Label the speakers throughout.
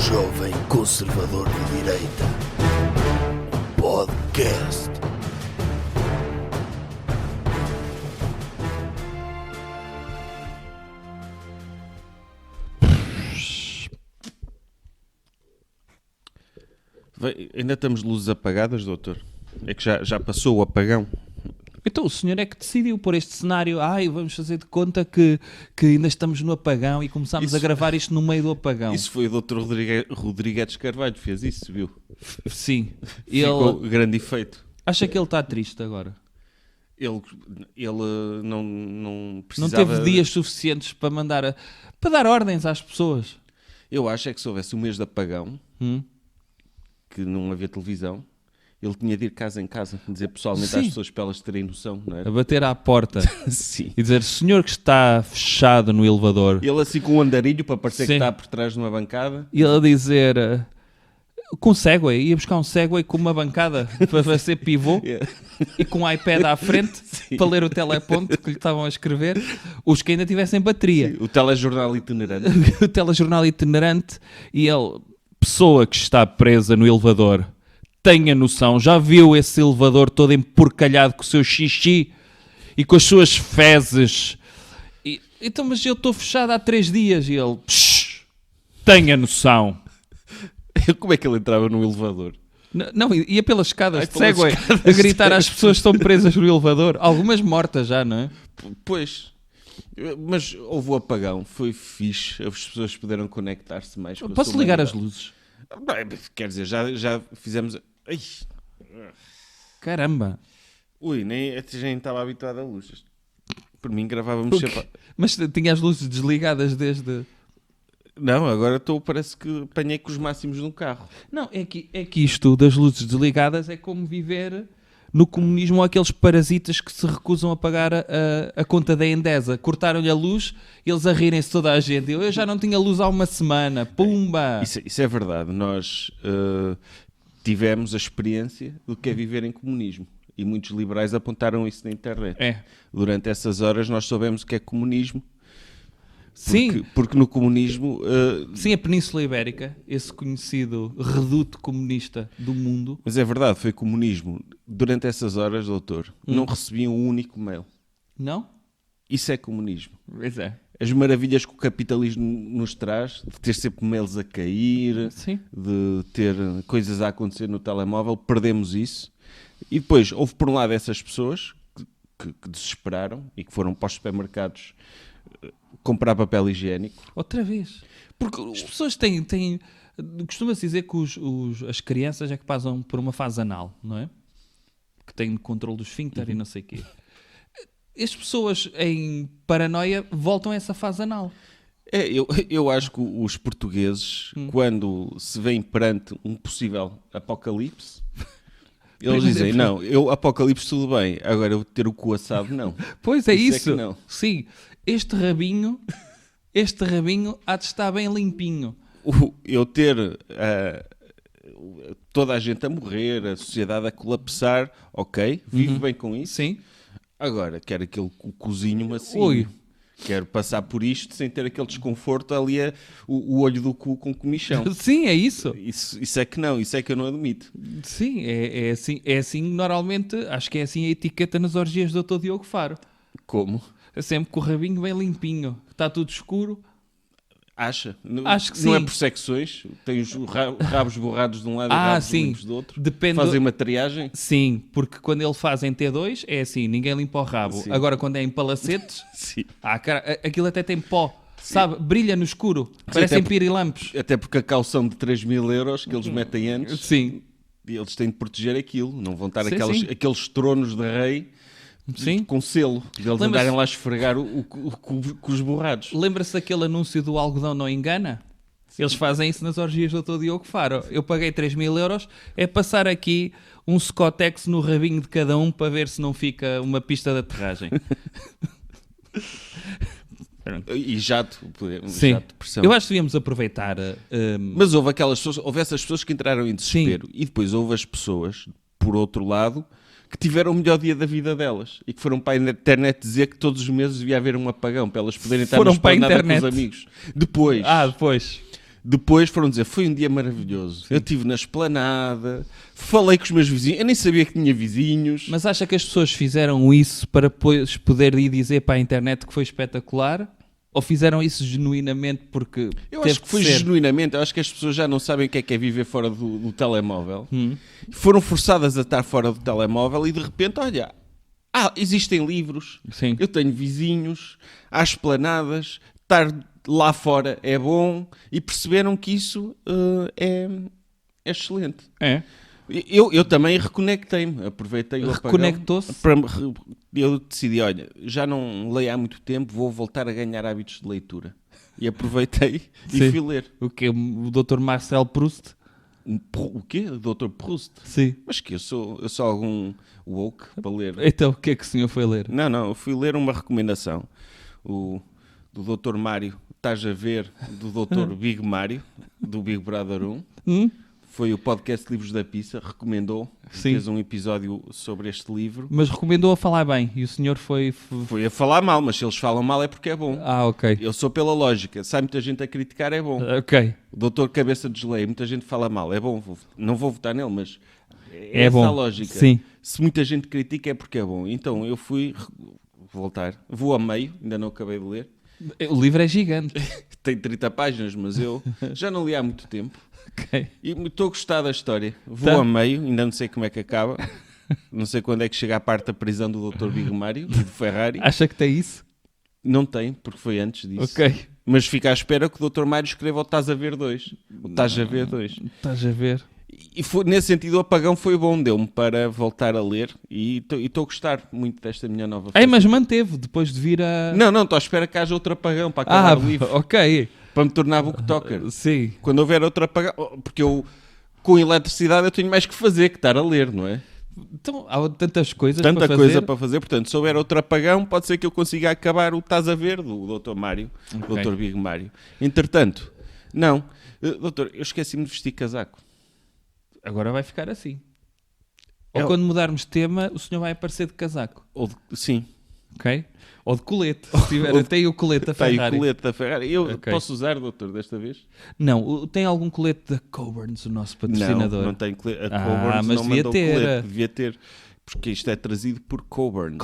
Speaker 1: Jovem Conservador de Direita. Podcast.
Speaker 2: Ainda estamos de luzes apagadas, doutor? É que já passou o apagão.
Speaker 3: Então o senhor é que decidiu pôr este cenário. Vamos fazer de conta que ainda estamos no apagão e começámos a gravar isto no meio do apagão.
Speaker 2: Isso foi o doutor Rodrigues Carvalho que fez isso, viu?
Speaker 3: Sim.
Speaker 2: Ficou grande efeito.
Speaker 3: Acha que ele está triste agora?
Speaker 2: Ele não
Speaker 3: Não
Speaker 2: precisava...
Speaker 3: teve dias suficientes para dar ordens às pessoas.
Speaker 2: Eu acho é que se houvesse um mês de apagão, que não havia televisão, ele tinha de ir casa em casa, dizer pessoalmente
Speaker 3: Sim.
Speaker 2: às pessoas para elas terem noção, não
Speaker 3: A
Speaker 2: era?
Speaker 3: bater à porta
Speaker 2: Sim.
Speaker 3: e dizer: senhor que está fechado no elevador.
Speaker 2: Ele assim com um andarilho para parecer
Speaker 3: Sim.
Speaker 2: que está por trás de uma bancada.
Speaker 3: E ele a dizer... com Segway, ia buscar um Segway com uma bancada para ser pivô e com um iPad à frente para ler o teleponto que lhe estavam a escrever, os que ainda tivessem bateria.
Speaker 2: O telejornal itinerante.
Speaker 3: O telejornal itinerante. E ele, pessoa que está presa no elevador, tenha noção, já viu esse elevador todo emporcalhado com o seu xixi e com as suas fezes? Então, mas eu estou fechado há 3 dias. E ele, tenha noção.
Speaker 2: Como é que ele entrava no elevador?
Speaker 3: Não, ia pelas escadas de
Speaker 2: pelas
Speaker 3: Segway
Speaker 2: escadas
Speaker 3: a gritar
Speaker 2: de
Speaker 3: às pessoas que estão presas no elevador. Algumas mortas já, não é?
Speaker 2: Pois, mas houve o apagão, foi fixe, as pessoas puderam conectar-se mais com a
Speaker 3: Posso
Speaker 2: sua
Speaker 3: ligar as
Speaker 2: humanidade.
Speaker 3: luzes?
Speaker 2: Bem, quer dizer, já fizemos... Ai.
Speaker 3: Caramba.
Speaker 2: Ui, nem estava habituado a luzes. Por mim gravávamos sempre...
Speaker 3: Mas tinha as luzes desligadas desde...
Speaker 2: Não, agora parece que apanhei com os máximos num carro.
Speaker 3: Não, é que isto das luzes desligadas é como viver no comunismo ou aqueles parasitas que se recusam a pagar a conta da Endesa. Cortaram-lhe a luz, eles a rirem-se toda a gente. Eu já não tinha luz há uma semana. Pumba!
Speaker 2: Isso é verdade. Nós tivemos a experiência do que é viver em comunismo. E muitos liberais apontaram isso na internet.
Speaker 3: É.
Speaker 2: Durante essas horas nós soubemos o que é comunismo.
Speaker 3: Sim.
Speaker 2: Porque no comunismo...
Speaker 3: Sim, a Península Ibérica, esse conhecido reduto comunista do mundo.
Speaker 2: Mas é verdade, foi comunismo. Durante essas horas, doutor, não recebiam um único mail.
Speaker 3: Não?
Speaker 2: Isso é comunismo.
Speaker 3: Pois é.
Speaker 2: As maravilhas que o capitalismo nos traz, de ter sempre mails a cair,
Speaker 3: Sim.
Speaker 2: de ter coisas a acontecer no telemóvel, perdemos isso. E depois, houve por um lado essas pessoas que desesperaram e que foram para os supermercados comprar papel higiênico.
Speaker 3: Outra vez. Porque as pessoas têm costuma-se dizer que as crianças é que passam por uma fase anal, não é? Que têm controle do esfíncter e não sei o quê. As pessoas em paranoia voltam a essa fase anal.
Speaker 2: Eu acho que os portugueses, quando se veem perante um possível apocalipse, eles dizem, não, apocalipse tudo bem, agora eu ter o cu assado, não.
Speaker 3: Pois é isso.
Speaker 2: É que não.
Speaker 3: Sim. Este rabinho há de estar bem limpinho.
Speaker 2: Eu ter toda a gente a morrer, a sociedade a colapsar, ok, vivo bem com isso.
Speaker 3: Sim.
Speaker 2: Agora, quero aquele cozinho macio.
Speaker 3: Ui.
Speaker 2: Quero passar por isto sem ter aquele desconforto ali, o olho do cu com comichão.
Speaker 3: Sim, é isso.
Speaker 2: Isso é que não, isso é que eu não admito.
Speaker 3: Sim, é assim normalmente, acho que é assim a etiqueta nas orgias do Dr. Diogo Faro.
Speaker 2: Como?
Speaker 3: É sempre com o rabinho bem limpinho. Está tudo escuro.
Speaker 2: Acha?
Speaker 3: Acho que
Speaker 2: não
Speaker 3: sim.
Speaker 2: é por secções? Tem os rabos borrados de um lado e rabos
Speaker 3: sim.
Speaker 2: limpos do outro?
Speaker 3: Depende
Speaker 2: Fazem uma triagem?
Speaker 3: Sim, porque quando ele faz em T2 é assim, ninguém limpa o rabo.
Speaker 2: Sim.
Speaker 3: Agora quando é em palacetes,
Speaker 2: Sim.
Speaker 3: aquilo até tem pó. Sabe? Brilha no escuro. Parecem pirilampos.
Speaker 2: Até porque a caução de 3.000 euros que eles metem antes,
Speaker 3: Sim.
Speaker 2: eles têm de proteger aquilo. Não vão estar
Speaker 3: Sim,
Speaker 2: aqueles tronos de rei
Speaker 3: Sim.
Speaker 2: com selo. De eles andarem lá a esfregar com os borrados.
Speaker 3: Lembra-se daquele anúncio do algodão não engana? Eles fazem isso nas orgias do Dr. Diogo Faro. Eu paguei 3.000 euros, é passar aqui um Scotex no rabinho de cada um para ver se não fica uma pista de aterragem.
Speaker 2: E jato de pressão.
Speaker 3: Eu acho que devíamos aproveitar...
Speaker 2: Mas houve essas pessoas que entraram em desespero. E depois houve as pessoas, por outro lado, que tiveram o melhor dia da vida delas e que foram para a internet dizer que todos os meses devia haver um apagão para elas poderem estar na esplanada com os amigos. Depois. Depois foram dizer, foi um dia maravilhoso. Eu estive na esplanada, falei com os meus vizinhos. Eu nem sabia que tinha vizinhos.
Speaker 3: Mas acha que as pessoas fizeram isso para depois poder ir dizer para a internet que foi espetacular? Ou fizeram isso genuinamente porque
Speaker 2: Eu
Speaker 3: teve
Speaker 2: acho que foi
Speaker 3: ser?
Speaker 2: genuinamente. Eu acho que as pessoas já não sabem o que é viver fora do telemóvel. Foram forçadas a estar fora do telemóvel e de repente, olha, existem livros,
Speaker 3: Sim.
Speaker 2: eu tenho vizinhos, há esplanadas, estar lá fora é bom e perceberam que isso é excelente.
Speaker 3: É.
Speaker 2: Eu também reconectei-me, aproveitei o apagão.
Speaker 3: Reconectou-se?
Speaker 2: Eu decidi, olha, já não leio há muito tempo, vou voltar a ganhar hábitos de leitura. E aproveitei e
Speaker 3: Sim.
Speaker 2: fui ler.
Speaker 3: O quê? O Dr. Marcel Proust?
Speaker 2: O quê? Dr. Proust?
Speaker 3: Sim.
Speaker 2: Mas que eu sou algum woke para ler.
Speaker 3: Então, o que é que o senhor foi ler?
Speaker 2: Não, eu fui ler uma recomendação. Do Dr. Mário, estás a ver, do Dr. Big Mário, do Big Brother 1. Foi o podcast Livros da Pizza, recomendou,
Speaker 3: Sim.
Speaker 2: fez um episódio sobre este livro.
Speaker 3: Mas recomendou a falar bem e o senhor foi...
Speaker 2: Foi a falar mal, mas se eles falam mal é porque é bom.
Speaker 3: Ok.
Speaker 2: Eu sou pela lógica, se há muita gente a criticar é bom.
Speaker 3: Ok.
Speaker 2: O doutor Cabeça de Geleia, muita gente fala mal, é bom, não vou votar nele, mas
Speaker 3: É
Speaker 2: essa
Speaker 3: bom.
Speaker 2: a lógica.
Speaker 3: Sim.
Speaker 2: Se muita gente critica é porque é bom. Então eu fui voltar, vou a meio, ainda não acabei de ler.
Speaker 3: O livro é gigante.
Speaker 2: Tem 30 páginas, mas eu já não li há muito tempo.
Speaker 3: Ok.
Speaker 2: E estou a gostar da história. Vou
Speaker 3: Tá.
Speaker 2: a meio, ainda não sei como é que acaba. Não sei quando é que chega a parte da prisão do Dr. Big Mário e do Ferrari.
Speaker 3: Acha que tem isso?
Speaker 2: Não tem, porque foi antes disso.
Speaker 3: Ok.
Speaker 2: Mas fica à espera que o Dr. Mário escreva o Estás a Ver 2. O Estás a Ver 2.
Speaker 3: Estás a ver?
Speaker 2: E foi, nesse sentido o apagão foi bom, deu-me para voltar a ler e estou a gostar muito desta minha nova
Speaker 3: Ei, mas manteve depois de vir a...
Speaker 2: Não, estou à espera que haja outro apagão para acabar o livro,
Speaker 3: ok.
Speaker 2: para me tornar booktalker.
Speaker 3: Sim.
Speaker 2: Quando houver outro apagão, porque eu com eletricidade eu tenho mais que fazer que estar a ler, não é?
Speaker 3: Então, há tantas coisas
Speaker 2: Tanta
Speaker 3: para
Speaker 2: coisa
Speaker 3: fazer.
Speaker 2: para fazer, portanto, se houver outro apagão, pode ser que eu consiga acabar o Estás a Ver do Dr. Mário,
Speaker 3: Ok.
Speaker 2: Dr. Big Mário. Entretanto, não, doutor, eu esqueci-me de vestir casaco.
Speaker 3: Agora vai ficar assim.
Speaker 2: É
Speaker 3: Ou
Speaker 2: o-
Speaker 3: quando mudarmos de tema, o senhor vai aparecer de casaco.
Speaker 2: Sim,
Speaker 3: Ok? Ou de colete. Se tiver, tem o colete da
Speaker 2: está aí o
Speaker 3: Ferrari.
Speaker 2: colete da Ferrari. Eu
Speaker 3: Ok.
Speaker 2: posso usar, doutor, desta vez?
Speaker 3: Não, tem algum colete da Coburn's, o nosso patrocinador?
Speaker 2: Não tem colete. A
Speaker 3: Ah,
Speaker 2: Coburn's
Speaker 3: mas
Speaker 2: não
Speaker 3: devia
Speaker 2: mandou
Speaker 3: ter.
Speaker 2: colete. Devia ter. Porque isto é trazido por Coburn's.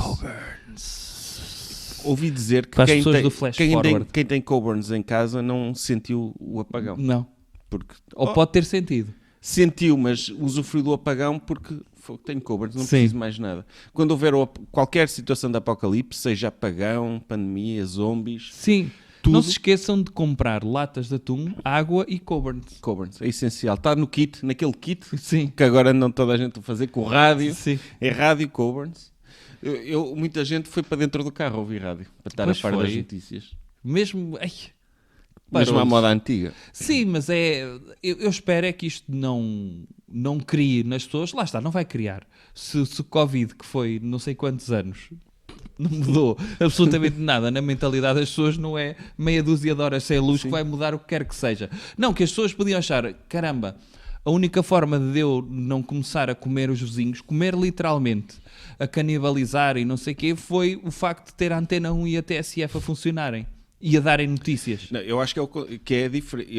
Speaker 2: Ouvi dizer que
Speaker 3: Para as
Speaker 2: quem
Speaker 3: pessoas
Speaker 2: tem,
Speaker 3: do Flash
Speaker 2: quem,
Speaker 3: Forward.
Speaker 2: quem tem Coburn's em casa não sentiu o apagão.
Speaker 3: Não.
Speaker 2: Porque,
Speaker 3: Ou pode ter sentido.
Speaker 2: sentiu, mas usufruiu do apagão porque tenho Coburn's, não
Speaker 3: Sim.
Speaker 2: preciso mais nada. Quando houver qualquer situação de apocalipse, seja apagão, pandemia, zombies,
Speaker 3: Sim.
Speaker 2: Tudo.
Speaker 3: Não se esqueçam de comprar latas de atum, água e Coburn's.
Speaker 2: Coburn's é essencial. Está no kit, naquele kit
Speaker 3: Sim.
Speaker 2: que agora andam toda a gente a fazer com o rádio.
Speaker 3: Sim.
Speaker 2: É rádio Coburn's. Muita gente foi para dentro do carro ouvir rádio para estar
Speaker 3: Pois
Speaker 2: a par das
Speaker 3: foi.
Speaker 2: notícias.
Speaker 3: Mesmo... Ai,
Speaker 2: Mesmo à
Speaker 3: barulhos.
Speaker 2: moda antiga.
Speaker 3: Sim, mas eu espero é que isto não crie nas pessoas. Lá está, não vai criar. Se o Covid, que foi não sei quantos anos, não mudou absolutamente nada na mentalidade das pessoas, não é meia dúzia de horas sem luz que vai mudar o que quer que seja. Não, que as pessoas podiam achar, caramba, a única forma de eu não começar a comer os vizinhos, comer literalmente, a canibalizar e não sei o quê, foi o facto de ter a Antena 1 e a TSF a funcionarem e a darem notícias.
Speaker 2: Não, eu acho que é diferente.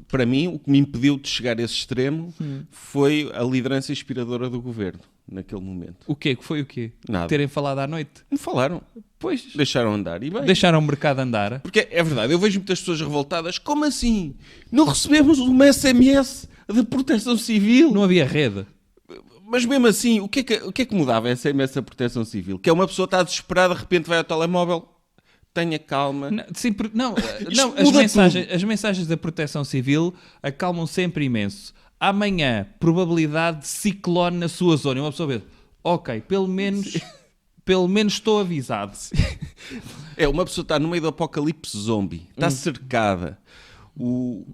Speaker 2: Para mim, o que me impediu de chegar a esse extremo foi a liderança inspiradora do governo, naquele momento.
Speaker 3: O quê? Que foi o quê?
Speaker 2: Nada.
Speaker 3: Terem falado à noite?
Speaker 2: Não falaram.
Speaker 3: Pois.
Speaker 2: Deixaram andar. E bem.
Speaker 3: Deixaram o mercado andar.
Speaker 2: Porque é verdade, eu vejo muitas pessoas revoltadas. Como assim? Não recebemos uma SMS de proteção civil?
Speaker 3: Não havia rede.
Speaker 2: Mas mesmo assim, o que é que mudava a SMS da proteção civil? Que é uma pessoa que está desesperada, de repente vai ao telemóvel, tenha calma.
Speaker 3: Não, sim, não,
Speaker 2: Isto
Speaker 3: não
Speaker 2: muda
Speaker 3: as mensagens da proteção civil acalmam sempre imenso. Amanhã, probabilidade de ciclone na sua zona. E uma pessoa vê, ok, pelo menos estou avisado.
Speaker 2: É, uma pessoa está no meio do apocalipse zombie, está cercada,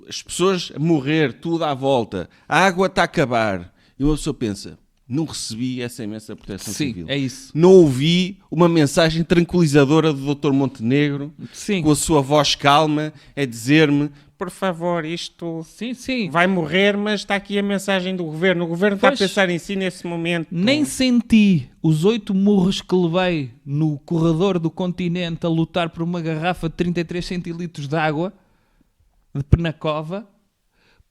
Speaker 2: as pessoas a morrer, tudo à volta, a água está a acabar, e uma pessoa pensa, não recebi SMS da proteção
Speaker 3: Sim,
Speaker 2: civil.
Speaker 3: é isso.
Speaker 2: Não ouvi uma mensagem tranquilizadora do Dr. Montenegro,
Speaker 3: Sim.
Speaker 2: com a sua voz calma, a dizer-me, por favor, isto
Speaker 3: Sim, sim.
Speaker 2: vai morrer, mas está aqui a mensagem do governo. O governo está a
Speaker 3: Pois.
Speaker 2: pensar em si nesse momento.
Speaker 3: Nem senti os 8 murros que levei no corredor do continente a lutar por uma garrafa de 33 centilitros de água de Penacova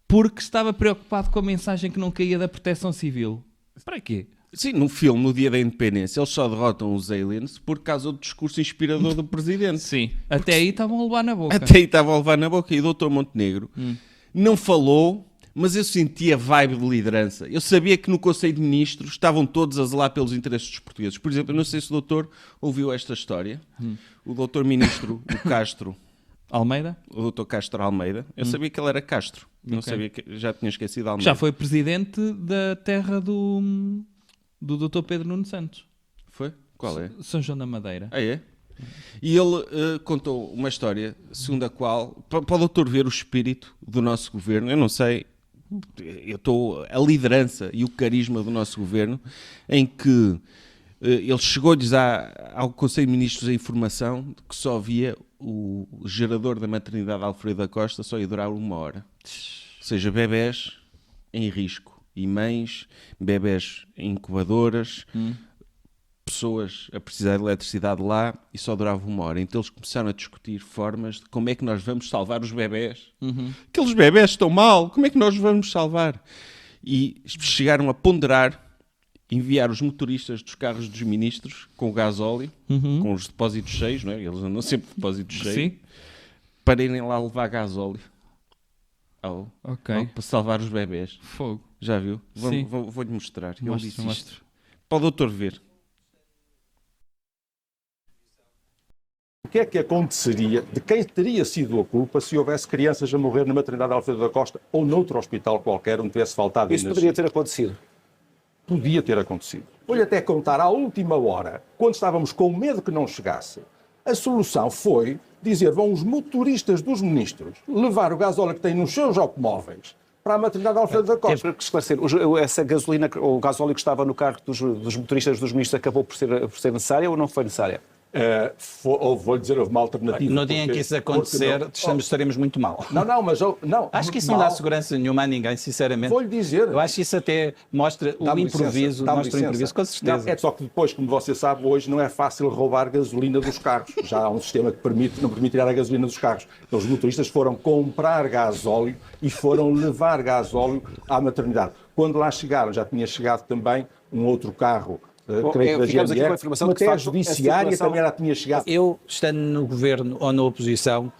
Speaker 3: porque estava preocupado com a mensagem que não caía da Proteção Civil. Para quê?
Speaker 2: Sim, no filme, no Dia da Independência, eles só derrotam os aliens por causa do discurso inspirador do presidente.
Speaker 3: Sim. Até aí estavam a levar na boca.
Speaker 2: Até aí estavam a levar na boca. E o Dr. Montenegro não falou, mas eu sentia a vibe de liderança. Eu sabia que no Conselho de Ministros estavam todos a zelar pelos interesses dos portugueses. Por exemplo, eu não sei se o doutor ouviu esta história. O doutor ministro, o Castro...
Speaker 3: Almeida?
Speaker 2: O Dr. Castro Almeida. Eu sabia que ele era Castro. Não sabia que já tinha esquecido Almeida.
Speaker 3: Já foi presidente da terra do Dr. Pedro Nuno Santos.
Speaker 2: Foi? Qual é?
Speaker 3: São João da Madeira.
Speaker 2: Ah, é? E ele contou uma história segundo a qual, para o doutor ver o espírito do nosso governo, eu não sei, eu estou a liderança e o carisma do nosso governo, em que ele chegou-lhes ao Conselho de Ministros a informação de que só havia o gerador da maternidade Alfredo da Costa, só ia durar 1 hora. Ou seja, bebés em risco e mães, bebés em incubadoras, pessoas a precisar de eletricidade lá e só durava 1 hora. Então eles começaram a discutir formas de como é que nós vamos salvar os bebés. Aqueles bebés estão mal, como é que nós vamos salvar? E chegaram a ponderar enviar os motoristas dos carros dos ministros com o gasóleo, com os depósitos cheios, não é? Eles andam sempre de depósitos cheios,
Speaker 3: Sim.
Speaker 2: para irem lá levar gasóleo
Speaker 3: Ok.
Speaker 2: para salvar os bebés.
Speaker 3: Fogo.
Speaker 2: Já viu?
Speaker 3: Sim.
Speaker 2: Vou-lhe mostrar. Ele
Speaker 3: Mostra,
Speaker 2: disse
Speaker 3: mostra.
Speaker 2: isto. Para o doutor ver.
Speaker 4: O que é que aconteceria, de quem teria sido a culpa se houvesse crianças a morrer na maternidade Alfredo da Costa ou noutro hospital qualquer onde tivesse faltado
Speaker 5: Isso
Speaker 4: energia?
Speaker 5: poderia ter acontecido.
Speaker 4: Podia ter acontecido. Vou-lhe até contar, à última hora, quando estávamos com medo que não chegasse, a solução foi dizer, vão os motoristas dos ministros levar o gasóleo que têm nos seus automóveis para a maternidade Alfredo da Costa.
Speaker 5: Temos que esclarecer, essa gasolina, o gasóleo que estava no carro dos motoristas dos ministros acabou por ser necessária ou não foi necessária?
Speaker 4: Vou-lhe dizer, houve uma alternativa.
Speaker 6: No dia em que isso acontecer, estaremos muito mal.
Speaker 4: Não, mas... Não,
Speaker 6: Acho que isso não dá segurança nenhuma a ninguém, sinceramente.
Speaker 4: Vou-lhe dizer.
Speaker 6: Eu acho que isso até mostra o
Speaker 4: Dá-me
Speaker 6: improviso,
Speaker 4: licença,
Speaker 6: mostra o improviso, com certeza.
Speaker 4: Não, é só que depois, como você sabe, hoje não é fácil roubar gasolina dos carros. Já há um sistema que não permite tirar a gasolina dos carros. Então, os motoristas foram comprar gasóleo e foram levar gasóleo à maternidade. Quando lá chegaram, já tinha chegado também um outro carro, creio que da
Speaker 5: ficamos aqui com a
Speaker 4: GNR,
Speaker 5: informação de que,
Speaker 4: até a
Speaker 5: de facto,
Speaker 4: judiciária
Speaker 5: a situação-
Speaker 4: também lá tinha chegado.
Speaker 6: Eu, estando no governo ou na oposição,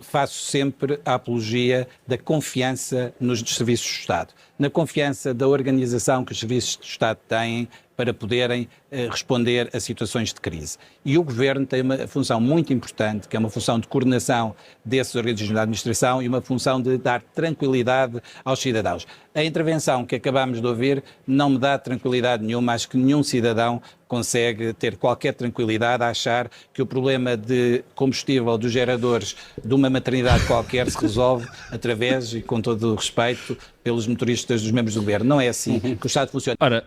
Speaker 6: faço sempre a apologia da confiança nos serviços do Estado, na confiança da organização que os serviços do Estado têm para poderem responder a situações de crise. E o Governo tem uma função muito importante, que é uma função de coordenação desses organismos da administração e uma função de dar tranquilidade aos cidadãos. A intervenção que acabamos de ouvir não me dá tranquilidade nenhuma, acho que nenhum cidadão consegue ter qualquer tranquilidade a achar que o problema de combustível dos geradores de uma maternidade qualquer se resolve através, e com todo o respeito, pelos motoristas dos membros do Governo. Não é assim que o Estado funciona.
Speaker 3: Ora,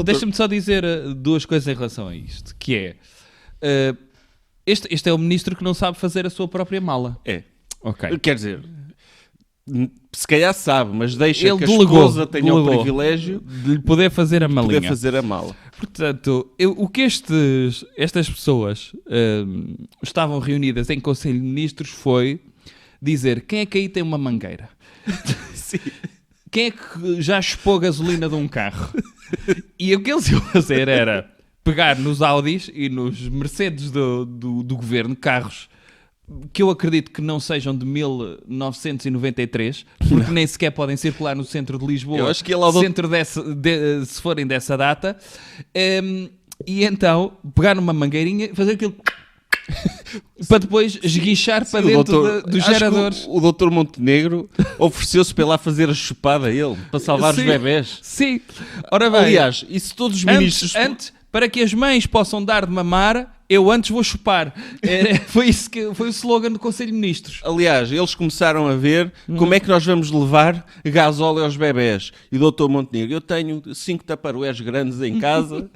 Speaker 3: deixa-me só dizer duas coisas em relação a isto, que é, este é o ministro que não sabe fazer a sua própria mala.
Speaker 2: É.
Speaker 3: Ok.
Speaker 2: Quer dizer, se calhar sabe, mas deixa
Speaker 3: Ele
Speaker 2: que a
Speaker 3: delegou,
Speaker 2: esposa tenha o privilégio
Speaker 3: de lhe poder fazer a
Speaker 2: de
Speaker 3: malinha.
Speaker 2: poder fazer a mala.
Speaker 3: Portanto, o que estas pessoas estavam reunidas em Conselho de Ministros foi dizer quem é que aí tem uma mangueira?
Speaker 2: Sim.
Speaker 3: Quem é que já chupou gasolina de um carro? E o que eles iam fazer era pegar nos Audis e nos Mercedes do governo, carros que eu acredito que não sejam de 1993, porque nem sequer podem circular no centro de Lisboa,
Speaker 2: Eu acho que ele
Speaker 3: se forem dessa data, e então pegar numa mangueirinha e fazer aquilo para depois esguichar para dentro dos
Speaker 2: acho que
Speaker 3: geradores.
Speaker 2: O doutor Montenegro ofereceu-se para ir lá fazer a chupada a ele, para salvar
Speaker 3: Sim,
Speaker 2: os bebés.
Speaker 3: Sim. Ora bem,
Speaker 2: Aliás, e se todos os ministros...
Speaker 3: antes, para que as mães possam dar de mamar, eu antes vou chupar. Foi o slogan do Conselho de Ministros.
Speaker 2: Aliás, eles começaram a ver como é que nós vamos levar gasóleo aos bebés. E o doutor Montenegro, eu tenho 5 taparoés grandes em casa,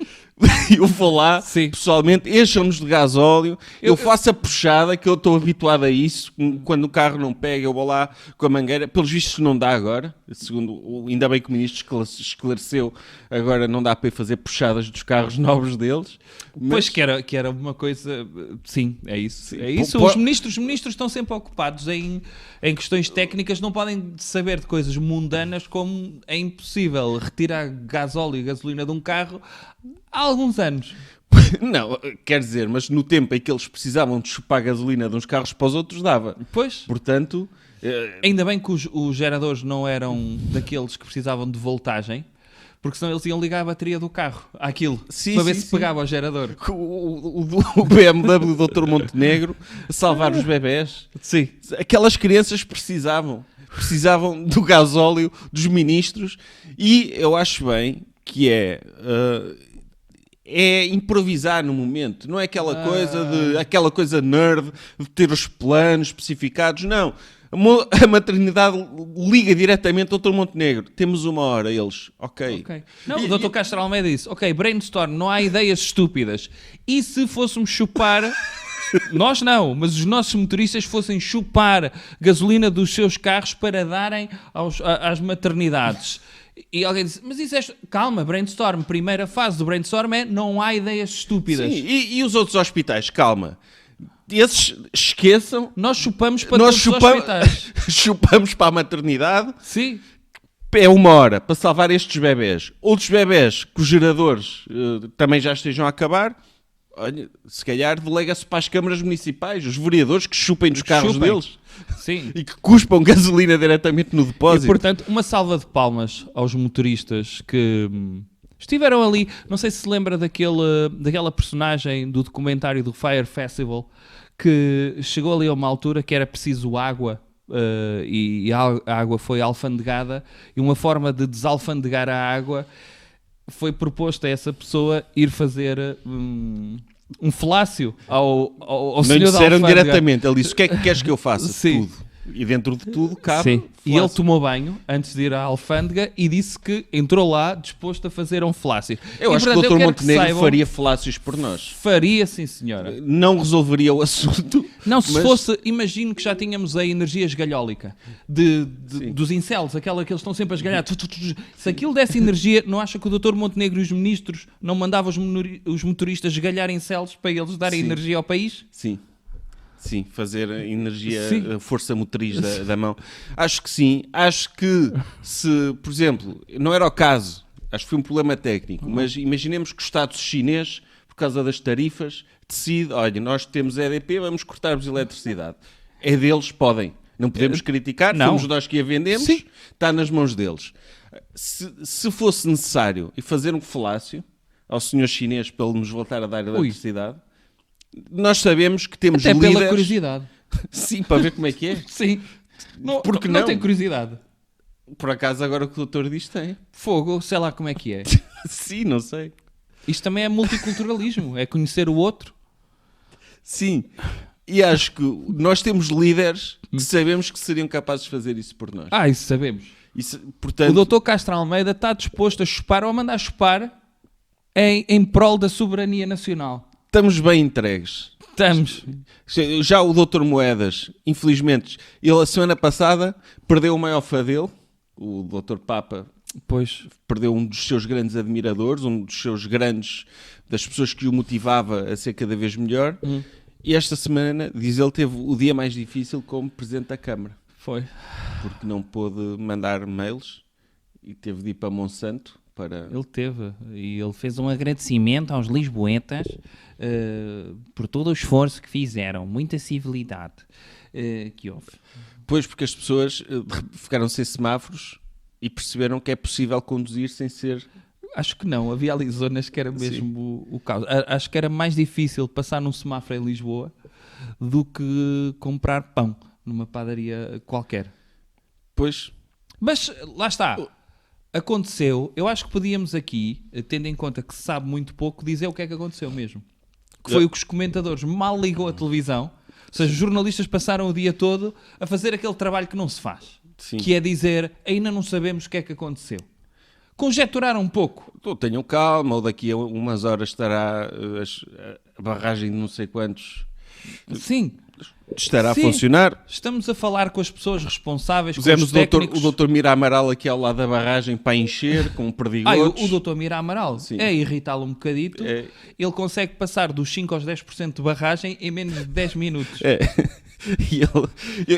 Speaker 2: Eu vou lá,
Speaker 3: Sim.
Speaker 2: pessoalmente, encham-nos de gasóleo, eu faço a puxada, que eu estou habituado a isso, quando o carro não pega, eu vou lá com a mangueira, pelos vistos não dá agora, segundo, ainda bem que o ministro esclareceu, agora não dá para ir fazer puxadas dos carros novos deles.
Speaker 3: Pois que era uma coisa. Sim, é isso. É isso.
Speaker 2: Pô-
Speaker 3: Os ministros estão sempre ocupados em questões técnicas, não podem saber de coisas mundanas, como é impossível retirar gasóleo e gasolina de um carro há alguns anos.
Speaker 2: Não, quer dizer, mas no tempo em que eles precisavam de chupar gasolina de uns carros para os outros, dava.
Speaker 3: Pois.
Speaker 2: Portanto,
Speaker 3: Ainda bem que os geradores não eram daqueles que precisavam de voltagem, porque senão eles iam ligar a bateria do carro àquilo,
Speaker 2: Sim,
Speaker 3: para ver
Speaker 2: sim,
Speaker 3: se
Speaker 2: sim.
Speaker 3: pegava o gerador.
Speaker 2: o BMW do Dr. Montenegro a salvar os bebés.
Speaker 3: Sim.
Speaker 2: Aquelas crianças precisavam do gasóleo dos ministros, e eu acho bem que é improvisar no momento, não é aquela coisa nerd de ter os planos especificados, não. A maternidade liga diretamente ao Dr. Montenegro. Temos 1 hora, eles. Ok.
Speaker 3: Não, o Dr. Castro Almeida disse, ok, brainstorm, não há ideias estúpidas. E se fôssemos chupar... Nós não, mas os nossos motoristas fossem chupar gasolina dos seus carros para darem às maternidades. E alguém disse, mas isso é... Calma, brainstorm. Primeira fase do brainstorm é não há ideias estúpidas.
Speaker 2: Sim, e os outros hospitais? Calma. Esses esqueçam.
Speaker 3: Nós chupamos para todos os hospitais.
Speaker 2: Chupamos para a maternidade.
Speaker 3: Sim.
Speaker 2: É 1 hora para salvar estes bebés. Outros bebés que os geradores também já estejam a acabar. Olha, se calhar delega-se para as câmaras municipais, os vereadores que chupem dos carros
Speaker 3: Chupem.
Speaker 2: deles.
Speaker 3: Sim.
Speaker 2: E que cuspam gasolina diretamente no
Speaker 3: E,
Speaker 2: depósito.
Speaker 3: portanto, uma salva de palmas aos motoristas que estiveram ali. Não sei se lembra daquela personagem do documentário do Fire Festival, que chegou ali a uma altura que era preciso água, e a água foi alfandegada, e uma forma de desalfandegar a água foi proposta a essa pessoa ir fazer um falácio ao
Speaker 2: Não
Speaker 3: senhor
Speaker 2: lhe
Speaker 3: da
Speaker 2: disseram
Speaker 3: alfândega.
Speaker 2: diretamente. Ele disse, o que é que queres que eu faça?
Speaker 3: Sim.
Speaker 2: Tudo. E dentro de tudo cabe.
Speaker 3: Sim. E ele
Speaker 2: falácio.
Speaker 3: tomou banho antes de ir à alfândega e disse que entrou lá disposto a fazer um falácio.
Speaker 2: Eu
Speaker 3: E,
Speaker 2: acho
Speaker 3: portanto,
Speaker 2: que o Dr.
Speaker 3: quero
Speaker 2: Montenegro
Speaker 3: saibam-
Speaker 2: faria falácios por nós.
Speaker 3: Faria, sim, senhora.
Speaker 2: Não resolveria o assunto.
Speaker 3: Não, se
Speaker 2: mas-
Speaker 3: fosse, imagino que já tínhamos a energia esgalhólica dos incels, aquela que eles estão sempre a esgalhar. Se aquilo desse energia, não acha que o Dr. Montenegro e os ministros não mandavam os motoristas esgalhar incels para eles darem
Speaker 2: Sim.
Speaker 3: energia ao país?
Speaker 2: Sim. Sim, fazer a energia,
Speaker 3: Sim.
Speaker 2: a força motriz da mão. Acho que sim. Acho que se, por exemplo, não era o caso, acho que foi um problema técnico, mas imaginemos que o Estado chinês, por causa das tarifas, decide, olha, nós temos EDP, vamos cortar-vos eletricidade. É deles, podem. Não podemos criticar,
Speaker 3: não.
Speaker 2: fomos nós que a vendemos,
Speaker 3: Sim.
Speaker 2: está nas mãos deles. Se fosse necessário e fazer um falácio ao senhor chinês para ele nos voltar a dar eletricidade, nós sabemos que temos
Speaker 3: Até
Speaker 2: líderes...
Speaker 3: pela curiosidade.
Speaker 2: Sim, para ver como é que é.
Speaker 3: Sim. Não,
Speaker 2: Porque
Speaker 3: não
Speaker 2: não?
Speaker 3: tem curiosidade.
Speaker 2: Por acaso, agora o que o doutor diz tem.
Speaker 3: Fogo, sei lá como é que é.
Speaker 2: Sim, não sei.
Speaker 3: Isto também é multiculturalismo, é conhecer o outro.
Speaker 2: Sim. E acho que nós temos líderes que sabemos que seriam capazes de fazer isso por nós.
Speaker 3: Ah, isso sabemos.
Speaker 2: Isso, portanto,
Speaker 3: O doutor Castro Almeida está disposto a chupar ou a mandar chupar em prol da soberania nacional.
Speaker 2: estamos bem entregues.
Speaker 3: Estamos.
Speaker 2: Já o doutor Moedas, infelizmente, ele a semana passada perdeu o maior fã dele, o doutor Papa.
Speaker 3: Pois.
Speaker 2: Perdeu um dos seus grandes admiradores, um dos seus grandes, das pessoas que o motivava a ser cada vez melhor. E esta semana, diz ele, teve o dia mais difícil como Presidente da Câmara.
Speaker 3: Foi.
Speaker 2: Porque não pôde mandar mails e teve de ir para Monsanto para...
Speaker 3: Ele teve. E ele fez um agradecimento aos lisboetas por todo o esforço que fizeram. Muita civilidade que houve.
Speaker 2: Pois, porque as pessoas ficaram sem semáforos e perceberam que é possível conduzir sem ser...
Speaker 3: Acho que não, havia ali zonas que era mesmo o caos. Acho que era mais difícil passar num semáforo em Lisboa do que comprar pão numa padaria qualquer.
Speaker 2: Pois.
Speaker 3: Mas lá está, aconteceu. Eu acho que podíamos aqui, tendo em conta que se sabe muito pouco, dizer o que é que aconteceu mesmo. Que foi o que os comentadores mal ligou a televisão. Ou seja, os jornalistas passaram o dia todo a fazer aquele trabalho que não se faz.
Speaker 2: Sim.
Speaker 3: Que é dizer, ainda não sabemos o que é que aconteceu. conjecturar um pouco.
Speaker 2: Então, tenham calma, ou daqui a umas horas estará a barragem de não sei quantos
Speaker 3: Sim.
Speaker 2: estará
Speaker 3: Sim.
Speaker 2: a funcionar.
Speaker 3: Estamos a falar com as pessoas responsáveis,
Speaker 2: Pusemos
Speaker 3: com os técnicos.
Speaker 2: o doutor Mira Amaral aqui ao lado da barragem para encher com perdigotos.
Speaker 3: O doutor Mira Amaral
Speaker 2: Sim.
Speaker 3: é irritá-lo um bocadito.
Speaker 2: É.
Speaker 3: Ele consegue passar dos 5 aos 10% de barragem em menos de 10 minutos.
Speaker 2: É. E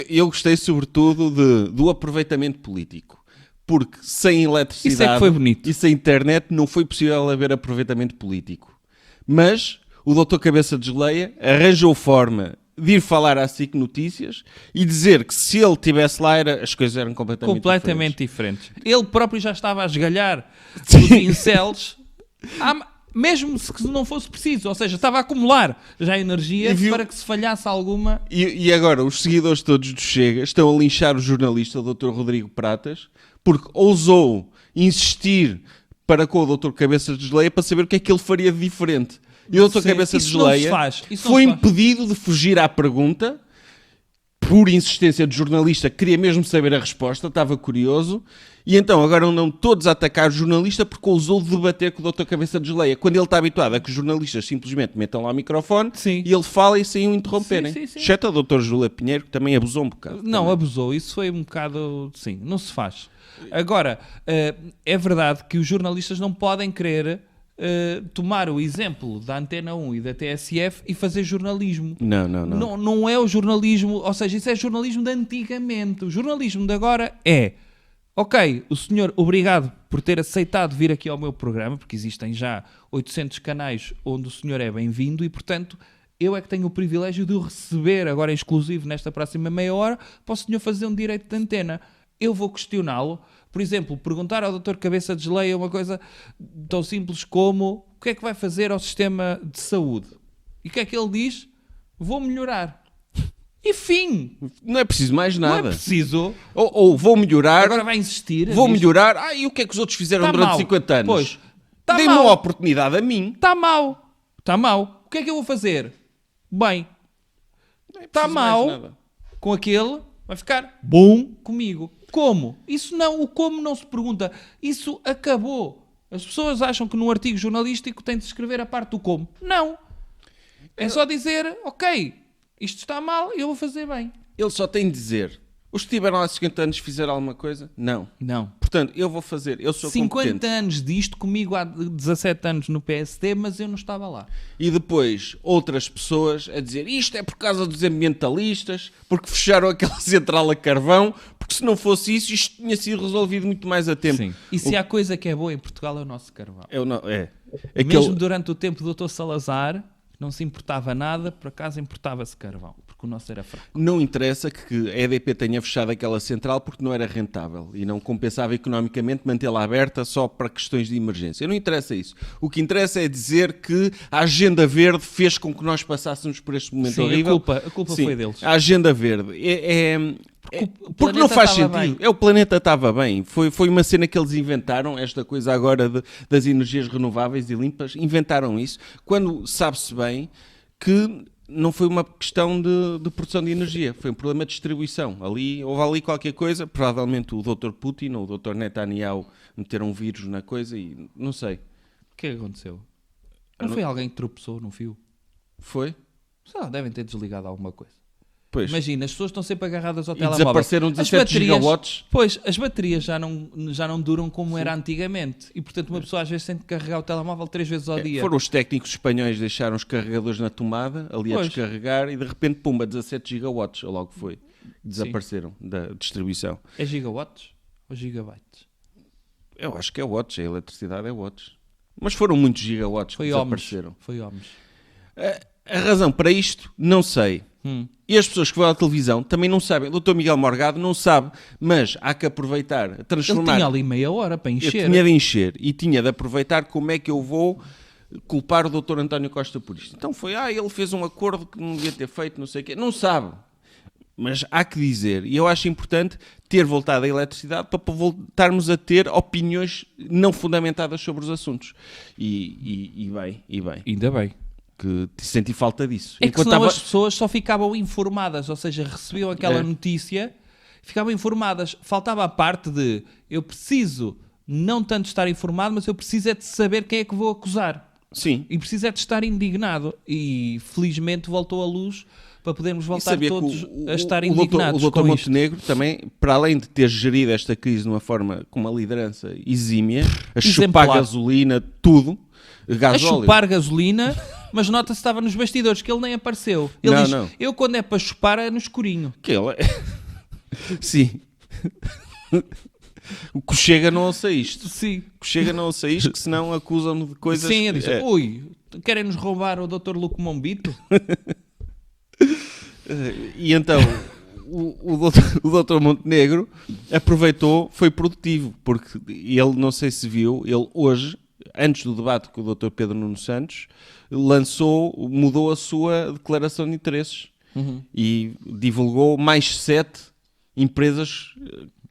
Speaker 2: eu gostei sobretudo do aproveitamento político. Porque sem eletricidade
Speaker 3: Isso é que foi bonito.
Speaker 2: e sem internet não foi possível haver aproveitamento político. Mas o doutor Cabeça de Geleia arranjou forma de ir falar à SIC Notícias e dizer que se ele estivesse lá as coisas eram completamente
Speaker 3: Diferentes. Ele próprio já estava a esgalhar os incels, mesmo se não fosse preciso. Ou seja, estava a acumular já energia para que se falhasse alguma...
Speaker 2: E agora os seguidores todos do Chega estão a linchar o jornalista, o Dr. Rodrigo Pratas, porque ousou insistir para com o Dr. Cabeça de Geleia para saber o que é que ele faria de diferente. E o Dr. Cabeça de Geleia foi impedido de fugir à pergunta por insistência de jornalista, que queria mesmo saber a resposta, estava curioso, e então agora andam todos a atacar o jornalista porque ousou debater com o Dr. Cabeça de Geleia, quando ele está habituado a que os jornalistas simplesmente metam lá o microfone e ele fala e sem o interromperem.
Speaker 3: Sim.
Speaker 2: Exceto a Dr. Júlia Pinheiro, que também abusou um bocado.
Speaker 3: Não,
Speaker 2: também.
Speaker 3: abusou. Isso foi um bocado... Sim, não se faz. Agora, é verdade que os jornalistas não podem querer tomar o exemplo da Antena 1 e da TSF e fazer jornalismo.
Speaker 2: Não.
Speaker 3: Não é o jornalismo... Ou seja, isso é jornalismo de antigamente. O jornalismo de agora é... Ok, o senhor, obrigado por ter aceitado vir aqui ao meu programa, porque existem já 800 canais onde o senhor é bem-vindo e, portanto, eu é que tenho o privilégio de o receber agora em exclusivo nesta próxima meia hora para o senhor fazer um direito de antena. Eu vou questioná-lo. Por exemplo, perguntar ao Dr. Cabeça de Geleia uma coisa tão simples como o que é que vai fazer ao sistema de saúde? E o que é que ele diz? Vou melhorar. E fim!
Speaker 2: Não é preciso mais nada.
Speaker 3: Não é preciso.
Speaker 2: Ou vou melhorar.
Speaker 3: Agora vai insistir.
Speaker 2: Vou melhorar. E o que é que os outros fizeram
Speaker 3: Tá
Speaker 2: durante
Speaker 3: mal.
Speaker 2: 50 anos?
Speaker 3: Pois. Tá
Speaker 2: Dê-me
Speaker 3: mal.
Speaker 2: uma oportunidade a mim.
Speaker 3: Está mal. Está mal. O que é que eu vou fazer? Bem. Está
Speaker 2: preciso mais
Speaker 3: mal
Speaker 2: nada.
Speaker 3: com aquele. Vai ficar bom comigo. Como? Isso não. O como não se pergunta. Isso acabou. As pessoas acham que num artigo jornalístico tem de se escrever a parte do como. Não. É só dizer, ok, isto está mal, eu vou fazer bem.
Speaker 2: Ele só tem de dizer: os que tiveram há 50 anos fizeram alguma coisa? Não.
Speaker 3: Não.
Speaker 2: Portanto, eu vou fazer, eu sou
Speaker 3: 50
Speaker 2: competente.
Speaker 3: anos disto, comigo há 17 anos no PSD, mas eu não estava lá.
Speaker 2: E depois, outras pessoas a dizer: isto é por causa dos ambientalistas, porque fecharam aquela central a carvão, porque se não fosse isso, isto tinha sido resolvido muito mais a tempo.
Speaker 3: Sim. E se há coisa que é boa em Portugal é o nosso carvão.
Speaker 2: Aquele...
Speaker 3: Mesmo durante o tempo do Dr. Salazar, não se importava nada, por acaso importava-se carvão, porque o nosso era fraco.
Speaker 2: Não interessa que a EDP tenha fechado aquela central porque não era rentável e não compensava economicamente mantê-la aberta só para questões de emergência. Não interessa isso. O que interessa é dizer que a Agenda Verde fez com que nós passássemos por este momento
Speaker 3: Sim,
Speaker 2: horrível.
Speaker 3: a culpa
Speaker 2: Sim,
Speaker 3: foi deles.
Speaker 2: A Agenda Verde porque não
Speaker 3: planeta
Speaker 2: faz
Speaker 3: estava
Speaker 2: sentido.
Speaker 3: bem.
Speaker 2: O planeta estava bem. Foi uma cena que eles inventaram, esta coisa agora das energias renováveis e limpas. Inventaram isso quando sabe-se bem que não foi uma questão de produção de energia, foi um problema de distribuição. Houve ali qualquer coisa, provavelmente o Dr. Putin ou o Dr. Netanyahu meteram um vírus na coisa e não sei.
Speaker 3: O que é que aconteceu? Não foi alguém que tropeçou no fio?
Speaker 2: Foi?
Speaker 3: Sei lá, devem ter desligado alguma coisa.
Speaker 2: Pois.
Speaker 3: Imagina, as pessoas estão sempre agarradas ao
Speaker 2: E
Speaker 3: telemóvel.
Speaker 2: desapareceram 17 gigawatts.
Speaker 3: Pois, as baterias já não duram como era antigamente. E, portanto, uma pessoa às vezes tem que carregar o telemóvel 3 vezes ao dia.
Speaker 2: Foram os técnicos espanhóis que deixaram os carregadores na tomada, ali a
Speaker 3: Pois.
Speaker 2: descarregar, e de repente, pumba, 17 gigawatts, ou logo foi. Desapareceram da distribuição.
Speaker 3: É gigawatts ou gigabytes?
Speaker 2: Eu acho que é watts, a eletricidade é watts. Mas foram muitos gigawatts que
Speaker 3: Foi ohms.
Speaker 2: desapareceram.
Speaker 3: Foi ohms.
Speaker 2: A razão para isto, não sei. E as pessoas que vão à televisão também não sabem. O Dr. Miguel Morgado não sabe, mas há que aproveitar, transformar.
Speaker 3: Ele tinha ali meia hora para
Speaker 2: Eu
Speaker 3: encher.
Speaker 2: tinha de encher e tinha de aproveitar como é que eu vou culpar o Dr. António Costa por isto. Então foi, ele fez um acordo que não devia ter feito, não sei o quê. Não sabe. Mas há que dizer, e eu acho importante ter voltado à eletricidade para voltarmos a ter opiniões não fundamentadas sobre os assuntos. E bem.
Speaker 3: Ainda bem.
Speaker 2: Que senti falta disso.
Speaker 3: É que senão as pessoas só ficavam informadas, ou seja, recebiam aquela notícia, ficavam informadas. Faltava a parte de eu preciso não tanto estar informado, mas eu preciso é de saber quem é que vou acusar.
Speaker 2: Sim.
Speaker 3: E preciso é de estar indignado. E felizmente voltou à luz para podermos
Speaker 2: E
Speaker 3: voltar
Speaker 2: sabia que
Speaker 3: todos a estar indignados
Speaker 2: o Dr.
Speaker 3: com isto.
Speaker 2: Montenegro também, para além de ter gerido esta crise de uma forma com uma liderança exímia, a
Speaker 3: Exemplar.
Speaker 2: chupar gasolina, tudo,
Speaker 3: A
Speaker 2: gasóleo.
Speaker 3: chupar gasolina, mas nota-se que estava nos bastidores, que ele nem apareceu. Ele
Speaker 2: Não,
Speaker 3: diz,
Speaker 2: não.
Speaker 3: eu quando é para chupar é no escurinho.
Speaker 2: Que ele Sim. O que chega não ouça isto.
Speaker 3: Sim.
Speaker 2: O que chega não ouça isto, que senão acusam-me de coisas...
Speaker 3: Sim, eu disse,
Speaker 2: É.
Speaker 3: ui, querem-nos roubar o Dr. Luco Mombito?
Speaker 2: E então o Dr. Montenegro aproveitou, foi produtivo, porque ele, não sei se viu, ele hoje, antes do debate com o Dr. Pedro Nuno Santos, mudou a sua declaração de interesses e divulgou mais 7 empresas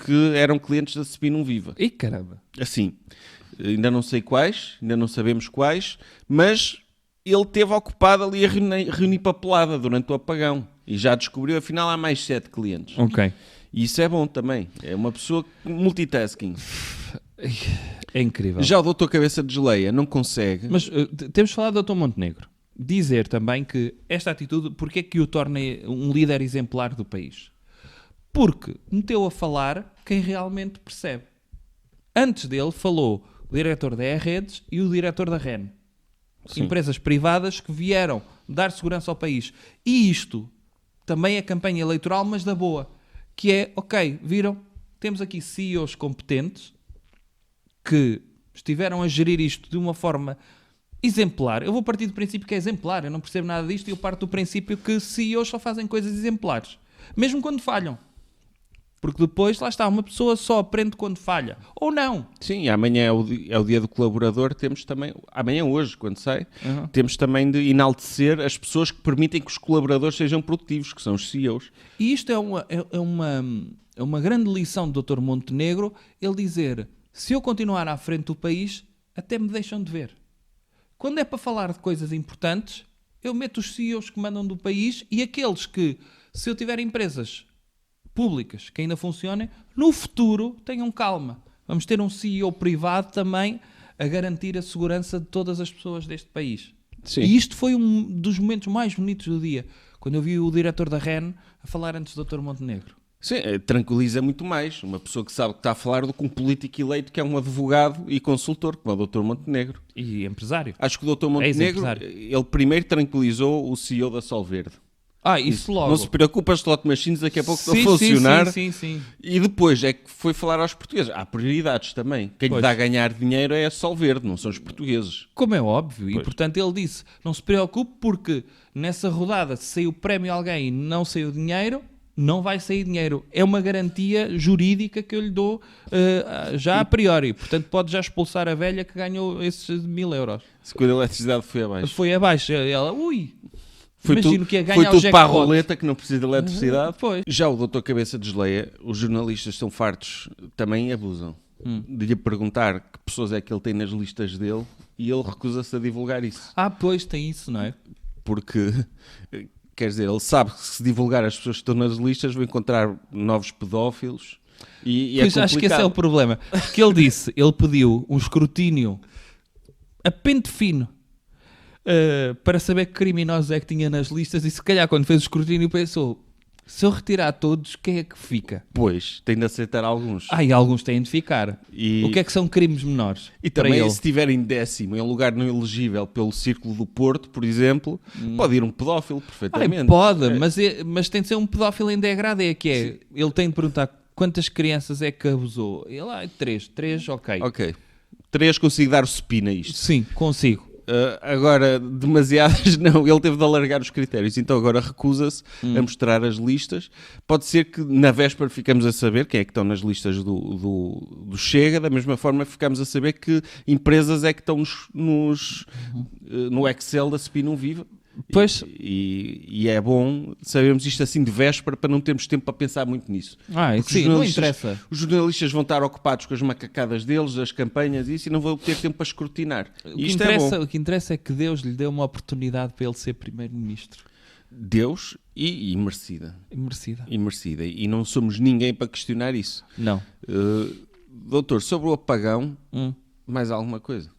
Speaker 2: que eram clientes da Spinum Viva.
Speaker 3: Ih, caramba.
Speaker 2: Assim, ainda não sei quais, ainda não sabemos quais, mas ele esteve ocupado ali a reunir papelada durante o apagão e já descobriu, afinal, há mais 7 clientes.
Speaker 3: Ok.
Speaker 2: E isso é bom também. É uma pessoa multitasking.
Speaker 3: É incrível.
Speaker 2: Já o doutor Cabeça de Geleia não consegue.
Speaker 3: Mas temos de falar do Dr. Montenegro. Dizer também que esta atitude, porque é que o torna um líder exemplar do país? Porque meteu a falar quem realmente percebe. Antes dele falou o diretor da E-Redes e o diretor da REN.
Speaker 2: Sim.
Speaker 3: Empresas privadas que vieram dar segurança ao país. E isto também é campanha eleitoral, mas da boa. Que é, ok, viram? Temos aqui CEOs competentes que estiveram a gerir isto de uma forma exemplar. Eu vou partir do princípio que é exemplar. Eu não percebo nada disto e eu parto do princípio que CEOs só fazem coisas exemplares. Mesmo quando falham. Porque depois, lá está, uma pessoa só aprende quando falha. Ou não.
Speaker 2: Sim, e amanhã é o dia do colaborador. Temos também, amanhã hoje, quando sai, temos também de enaltecer as pessoas que permitem que os colaboradores sejam produtivos, que são os CEOs.
Speaker 3: E isto é uma grande lição do Dr. Montenegro, ele dizer, se eu continuar à frente do país, até me deixam de ver. Quando é para falar de coisas importantes, eu meto os CEOs que mandam do país e aqueles que, se eu tiver empresas públicas que ainda funcionem, no futuro tenham calma. Vamos ter um CEO privado também a garantir a segurança de todas as pessoas deste país.
Speaker 2: Sim.
Speaker 3: E isto foi um dos momentos mais bonitos do dia, quando eu vi o diretor da REN a falar antes do Dr. Montenegro.
Speaker 2: Sim, tranquiliza muito mais uma pessoa que sabe que está a falar do que um político eleito que é um advogado e consultor, como é o Dr. Montenegro.
Speaker 3: E empresário.
Speaker 2: Acho que o Dr. Montenegro,
Speaker 3: Ex-empresário.
Speaker 2: ele primeiro tranquilizou o CEO da Solverde.
Speaker 3: Isso logo.
Speaker 2: Não se preocupa, as slot machines daqui a pouco estão a
Speaker 3: Sim,
Speaker 2: funcionar.
Speaker 3: sim.
Speaker 2: E depois é que foi falar aos portugueses. Há prioridades também. Quem lhe
Speaker 3: Pois.
Speaker 2: dá a ganhar dinheiro é a Solverde, não são os portugueses.
Speaker 3: Como é óbvio. E portanto ele disse, não se preocupe porque nessa rodada se saiu prémio a alguém e não saiu dinheiro, não vai sair dinheiro. É uma garantia jurídica que eu lhe dou já a priori. Portanto pode já expulsar a velha que ganhou esses 1.000 euros.
Speaker 2: Se quando a eletricidade foi abaixo.
Speaker 3: Foi abaixo. Ela,
Speaker 2: Foi
Speaker 3: imagino
Speaker 2: tudo,
Speaker 3: que ia ganhar
Speaker 2: foi
Speaker 3: o
Speaker 2: tudo para a
Speaker 3: jackpot.
Speaker 2: roleta que não precisa de eletricidade.
Speaker 3: Pois.
Speaker 2: Já o doutor Cabeça de Geleia, os jornalistas são fartos, também abusam. De lhe perguntar que pessoas é que ele tem nas listas dele e ele recusa-se a divulgar isso.
Speaker 3: Pois tem isso, não é?
Speaker 2: Porque, quer dizer, ele sabe que se divulgar as pessoas que estão nas listas vão encontrar novos pedófilos e
Speaker 3: Pois
Speaker 2: é
Speaker 3: acho que esse é o
Speaker 2: complicado.
Speaker 3: problema. Porque ele disse, ele pediu um escrutínio a pente fino para saber que criminosos é que tinha nas listas e se calhar quando fez o escrutínio pensou, se eu retirar todos, quem é que fica?
Speaker 2: Pois, tem de aceitar alguns.
Speaker 3: E alguns têm de ficar.
Speaker 2: E-
Speaker 3: O que é que são crimes menores?
Speaker 2: E
Speaker 3: para
Speaker 2: também,
Speaker 3: ele?
Speaker 2: se estiver em 10º, em lugar não elegível pelo Círculo do Porto, por exemplo, pode ir um pedófilo perfeitamente.
Speaker 3: Pode,
Speaker 2: É.
Speaker 3: mas tem de ser um pedófilo em degradê, que é, ele tem de perguntar quantas crianças é que abusou. Ele, 3, ok.
Speaker 2: Ok. 3 consigo dar o spin a isto.
Speaker 3: Sim, consigo.
Speaker 2: Agora, demasiadas não. Ele teve de alargar os critérios. Então agora recusa-se a mostrar as listas. Pode ser que na véspera ficamos a saber quem é que estão nas listas do Chega. Da mesma forma ficamos a saber que empresas é que estão no Excel da Spinum Viva.
Speaker 3: Pois.
Speaker 2: E é bom sabermos isto assim de véspera para não termos tempo para pensar muito nisso. Porque
Speaker 3: Sim, não interessa.
Speaker 2: Os jornalistas vão estar ocupados com as macacadas deles, as campanhas e isso, e não vão ter tempo para escrutinar.
Speaker 3: O que interessa é que Deus lhe deu uma oportunidade para ele ser primeiro-ministro.
Speaker 2: Deus e merecida.
Speaker 3: Merecida.
Speaker 2: E merecida. E não somos ninguém para questionar isso.
Speaker 3: Não.
Speaker 2: Doutor, sobre o apagão, mais alguma coisa?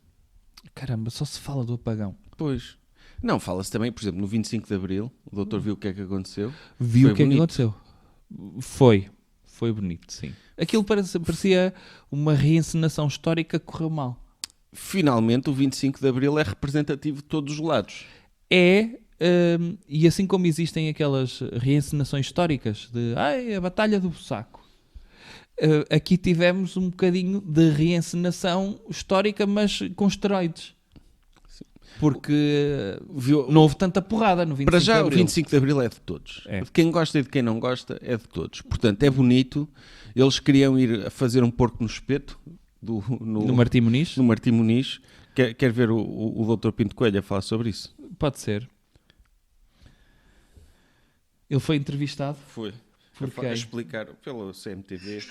Speaker 3: Caramba, só se fala do apagão.
Speaker 2: Pois. Não, fala-se também, por exemplo, no 25 de Abril, o doutor viu o que é que aconteceu.
Speaker 3: Viu
Speaker 2: Foi
Speaker 3: o que é que
Speaker 2: bonito.
Speaker 3: aconteceu? Foi bonito, sim. Aquilo parecia uma reencenação histórica que correu mal.
Speaker 2: Finalmente, o 25 de Abril é representativo de todos os lados.
Speaker 3: E assim como existem aquelas reencenações históricas de a Batalha do Bussaco, aqui tivemos um bocadinho de reencenação histórica, mas com esteroides. Porque não houve tanta porrada no 25
Speaker 2: Para já,
Speaker 3: de
Speaker 2: o
Speaker 3: Abril.
Speaker 2: 25 de Abril é de todos.
Speaker 3: É.
Speaker 2: De quem gosta e de quem não gosta, é de todos. Portanto, é bonito. Eles queriam ir a fazer um porco no espeto
Speaker 3: No Martim Muniz?
Speaker 2: no Martim Muniz. Quer ver o doutor Pinto Coelho a falar sobre isso?
Speaker 3: Pode ser. Ele foi entrevistado.
Speaker 2: Foi.
Speaker 3: Por
Speaker 2: A
Speaker 3: quem?
Speaker 2: explicar pelo CMTV.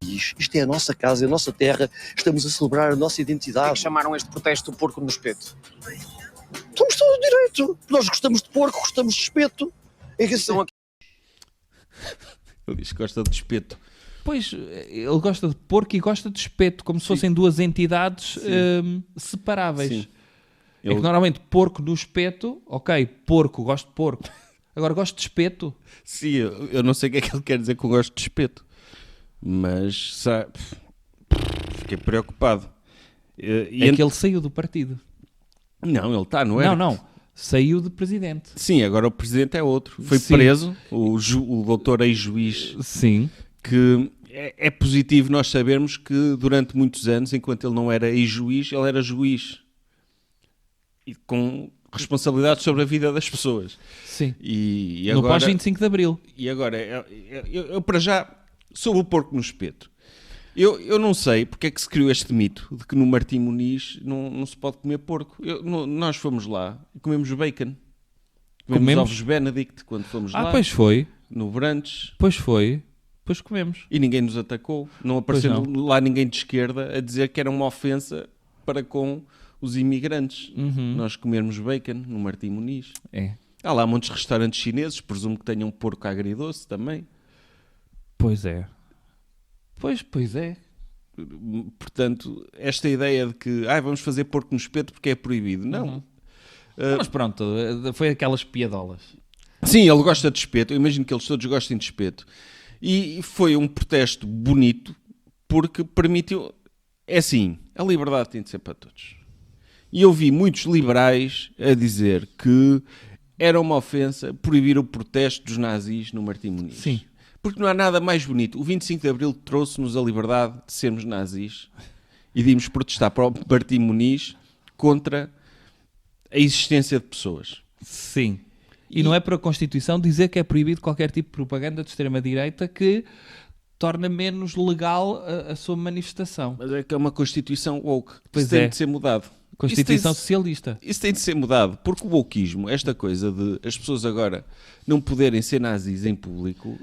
Speaker 1: Isto é a nossa casa, é a nossa terra, estamos a celebrar a nossa
Speaker 5: Por que
Speaker 1: identidade.
Speaker 5: chamaram este protesto porco no espeto?
Speaker 1: Temos todo o direito. Nós gostamos de porco, gostamos de espeto. É que assim,
Speaker 2: Ele diz que gosta de espeto.
Speaker 3: Pois, ele gosta de porco e gosta de espeto, como se fossem duas entidades separáveis.
Speaker 2: Sim.
Speaker 3: É que normalmente porco no espeto, ok, porco, gosto de porco. Agora gosto de espeto.
Speaker 2: Sim, eu não sei o que é que ele quer dizer com gosto de espeto. Mas, sabe, fiquei preocupado.
Speaker 3: Que ele saiu do partido.
Speaker 2: Não, ele está, não é?
Speaker 3: Não. Saiu de presidente.
Speaker 2: Sim, agora o presidente é outro. Foi
Speaker 3: Sim.
Speaker 2: preso, o doutor ex-juiz,
Speaker 3: Sim.
Speaker 2: que é positivo nós sabermos que durante muitos anos, enquanto ele não era ex-juiz, ele era juiz. E com responsabilidade sobre a vida das pessoas.
Speaker 3: Sim.
Speaker 2: E
Speaker 3: No
Speaker 2: agora,
Speaker 3: pós-25 de Abril.
Speaker 2: e agora eu para já, sobre o porco no espeto, eu não sei porque é que se criou este mito de que no Martim Muniz não se pode comer porco. Nós fomos lá e comemos bacon. Comemos ovos Benedict quando fomos lá,
Speaker 3: Pois foi.
Speaker 2: no brunch,
Speaker 3: Pois foi. Pois comemos.
Speaker 2: e ninguém nos atacou. Não apareceu lá ninguém de esquerda a dizer que era uma ofensa para com os imigrantes. Nós comermos bacon no Martim Muniz.
Speaker 3: É.
Speaker 2: Há lá muitos restaurantes chineses, presumo que tenham porco agridoce também.
Speaker 3: Pois é. Pois é.
Speaker 2: Portanto, esta ideia de que vamos fazer porco no espeto porque é proibido. Não.
Speaker 3: Mas pronto, foi aquelas piadolas.
Speaker 2: Sim, ele gosta de espeto. Eu imagino que eles todos gostem de espeto. E foi um protesto bonito porque permitiu... É assim, a liberdade tem de ser para todos. E eu vi muitos liberais a dizer que era uma ofensa proibir o protesto dos nazis no Martim Muniz.
Speaker 3: Sim.
Speaker 2: Porque não há nada mais bonito. O 25 de Abril trouxe-nos a liberdade de sermos nazis e de irmos protestar para o Martim Muniz contra a existência de pessoas.
Speaker 3: Sim. E não é para a Constituição dizer que é proibido qualquer tipo de propaganda de extrema-direita que torna menos legal a sua manifestação.
Speaker 2: Mas é que é uma Constituição woke.
Speaker 3: Pois
Speaker 2: Isso tem
Speaker 3: é.
Speaker 2: de ser mudado.
Speaker 3: Constituição
Speaker 2: Isso tem de-
Speaker 3: Socialista.
Speaker 2: Isso tem de ser mudado, porque o wokeismo, esta coisa de as pessoas agora não poderem ser nazis em público,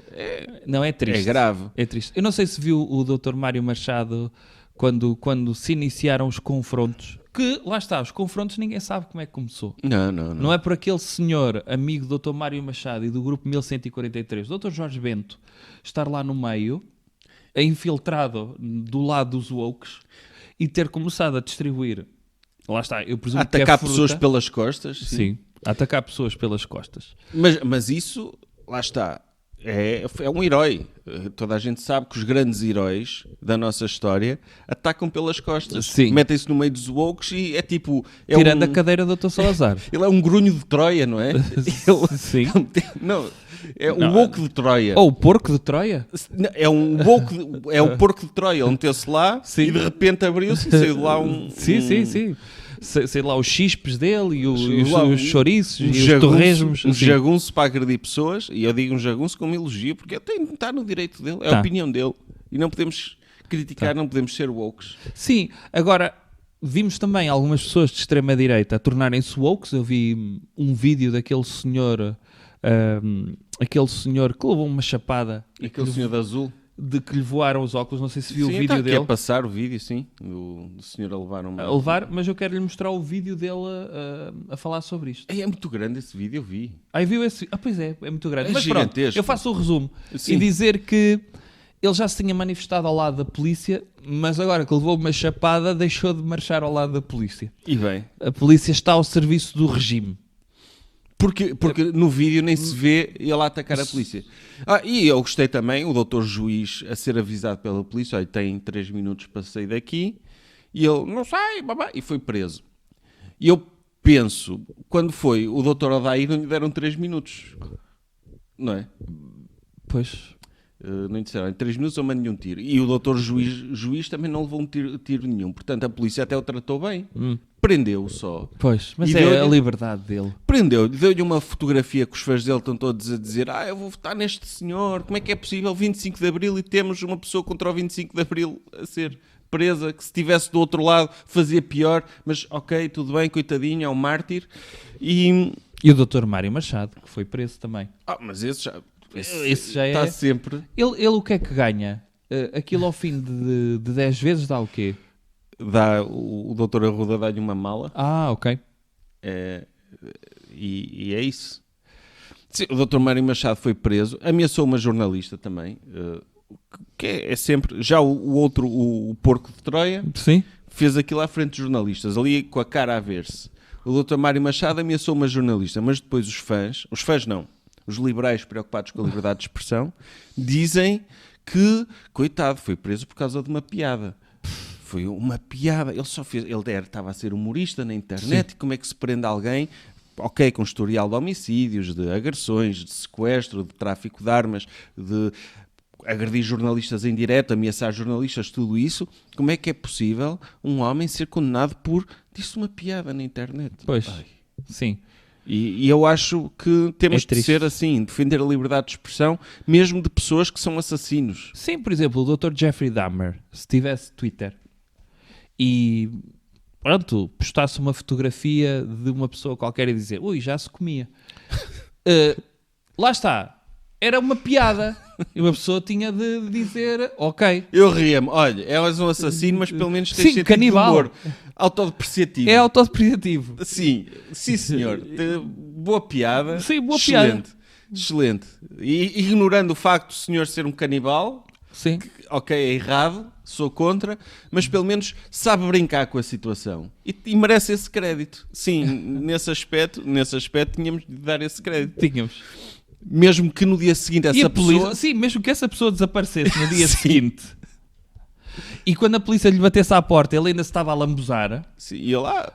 Speaker 3: Não, é triste.
Speaker 2: é grave.
Speaker 3: É triste. Eu não sei se viu o Dr. Mário Machado quando se iniciaram os confrontos. Que, lá está, os confrontos ninguém sabe como é que começou.
Speaker 2: Não.
Speaker 3: Não é por aquele senhor, amigo do Dr. Mário Machado e do grupo 1143, o Dr. Jorge Bento, estar lá no meio, infiltrado do lado dos wokes e ter começado a distribuir, lá está, eu presumo que
Speaker 2: Atacar
Speaker 3: é fruta.
Speaker 2: pessoas pelas costas.
Speaker 3: Sim, atacar pessoas pelas costas.
Speaker 2: Mas isso, lá está, é um herói. Toda a gente sabe que os grandes heróis da nossa história atacam pelas costas.
Speaker 3: Sim.
Speaker 2: Metem-se no meio dos wokes e é tipo... É
Speaker 3: Tirando
Speaker 2: um-
Speaker 3: a cadeira do Dr. Salazar.
Speaker 2: Ele é um grunho de Troia, não é?
Speaker 3: Sim.
Speaker 2: Não, é um woke de Troia.
Speaker 3: Ou o porco de Troia.
Speaker 2: É um woke é um porco de Troia. Ele meteu-se lá
Speaker 3: Sim.
Speaker 2: e de repente abriu-se e saiu de lá um...
Speaker 3: Sim. Sei lá, os chispes dele e os
Speaker 2: lá,
Speaker 3: chouriços e os
Speaker 2: jagunço,
Speaker 3: torresmos.
Speaker 2: um
Speaker 3: assim.
Speaker 2: jagunço para agredir pessoas, e eu digo um jagunço como elogio, porque está no direito dele, é
Speaker 3: Tá.
Speaker 2: a opinião dele, e não podemos criticar, não podemos ser wokes.
Speaker 3: Sim, agora vimos também algumas pessoas de extrema-direita a tornarem-se wokes. Eu vi um vídeo daquele senhor que levou uma chapada
Speaker 2: Aquele senhor de azul.
Speaker 3: de que lhe voaram os óculos. Não sei se viu
Speaker 2: Sim,
Speaker 3: o vídeo
Speaker 2: tá,
Speaker 3: dele
Speaker 2: quer passar o vídeo, sim, do senhor a levar uma...
Speaker 3: a levar, mas eu quero lhe mostrar o vídeo dele a falar sobre isto.
Speaker 2: É muito grande esse vídeo, eu vi.
Speaker 3: Aí viu esse... pois é muito grande.
Speaker 2: É
Speaker 3: Mas pronto,
Speaker 2: gigantesco.
Speaker 3: eu faço o resumo
Speaker 2: Sim.
Speaker 3: e dizer que ele já se tinha manifestado ao lado da polícia, mas agora que levou uma chapada, deixou de marchar ao lado da polícia.
Speaker 2: E bem,
Speaker 3: A polícia está ao serviço do regime.
Speaker 2: porque no vídeo nem se vê ele a atacar a polícia. E eu gostei também, o doutor juiz a ser avisado pela polícia, olha, tem 3 minutos para sair daqui, e ele, não sai, babá, e foi preso. E eu penso, quando foi o doutor Odair, não lhe deram 3 minutos. Não é?
Speaker 3: Pois.
Speaker 2: Não lhe disseram, em 3 minutos eu mando-lhe um tiro. E o doutor juiz também não levou um tiro nenhum. Portanto, a polícia até o tratou bem. Prendeu-o só.
Speaker 3: Pois, mas
Speaker 2: E
Speaker 3: é
Speaker 2: deu-lhe-
Speaker 3: a liberdade dele.
Speaker 2: Prendeu-lhe, deu-lhe uma fotografia que os fãs dele estão todos a dizer eu vou votar neste senhor, como é que é possível 25 de Abril e temos uma pessoa contra o 25 de Abril a ser presa, que se estivesse do outro lado fazia pior, mas ok, tudo bem, coitadinho, é um mártir. E
Speaker 3: E o Dr. Mário Machado, que foi preso também.
Speaker 2: mas esse já
Speaker 3: já
Speaker 2: está
Speaker 3: é-
Speaker 2: sempre...
Speaker 3: Ele o que é que ganha? Aquilo ao fim de 10 vezes dá o quê?
Speaker 2: O doutor Arruda dá-lhe uma mala.
Speaker 3: Ah, ok.
Speaker 2: E é isso. Sim, o Dr. Mário Machado foi preso, ameaçou uma jornalista também, que é sempre... Já o outro, o porco de Troia,
Speaker 3: Sim.
Speaker 2: fez aquilo à frente de jornalistas, ali com a cara a ver-se. O Dr. Mário Machado ameaçou uma jornalista, mas depois os fãs não, os liberais preocupados com a liberdade de expressão, dizem que, coitado, foi preso por causa de uma piada. Foi uma piada. Ele estava a ser humorista na internet. E como é que se prende alguém, ok, com historial de homicídios, de agressões, de sequestro, de tráfico de armas, de agredir jornalistas em direto, ameaçar jornalistas, tudo isso, como é que é possível um homem ser condenado por disse uma piada na internet?
Speaker 3: Pois.
Speaker 2: Ai.
Speaker 3: Sim.
Speaker 2: E eu acho que temos
Speaker 3: É
Speaker 2: de
Speaker 3: triste.
Speaker 2: ser assim, defender a liberdade de expressão, mesmo de pessoas que são assassinos.
Speaker 3: Sim, por exemplo, o Dr. Jeffrey Dahmer, se tivesse Twitter e, pronto, postasse uma fotografia de uma pessoa qualquer e dizer, ui, já se comia. Lá está. Era uma piada. E uma pessoa tinha de dizer, ok.
Speaker 2: Eu ria-me, olha, és um assassino, mas pelo menos tens
Speaker 3: Sim,
Speaker 2: sentido
Speaker 3: canibal.
Speaker 2: de humor. Autodepreciativo.
Speaker 3: É autodepreciativo.
Speaker 2: Sim, senhor. Boa piada.
Speaker 3: Sim, boa
Speaker 2: Excelente. Excelente. E ignorando o facto do senhor ser um canibal,
Speaker 3: Sim.
Speaker 2: ok, é errado, sou contra, mas pelo menos sabe brincar com a situação. E merece esse crédito. Sim, nesse aspecto tínhamos de dar esse crédito.
Speaker 3: Tínhamos.
Speaker 2: Mesmo que no dia seguinte
Speaker 3: E
Speaker 2: essa
Speaker 3: a polícia,
Speaker 2: pessoa...
Speaker 3: sim, mesmo que essa pessoa desaparecesse no dia
Speaker 2: Sim.
Speaker 3: seguinte e quando a polícia lhe batesse à porta ele ainda se estava a lambuzar.
Speaker 2: Sim, e lá...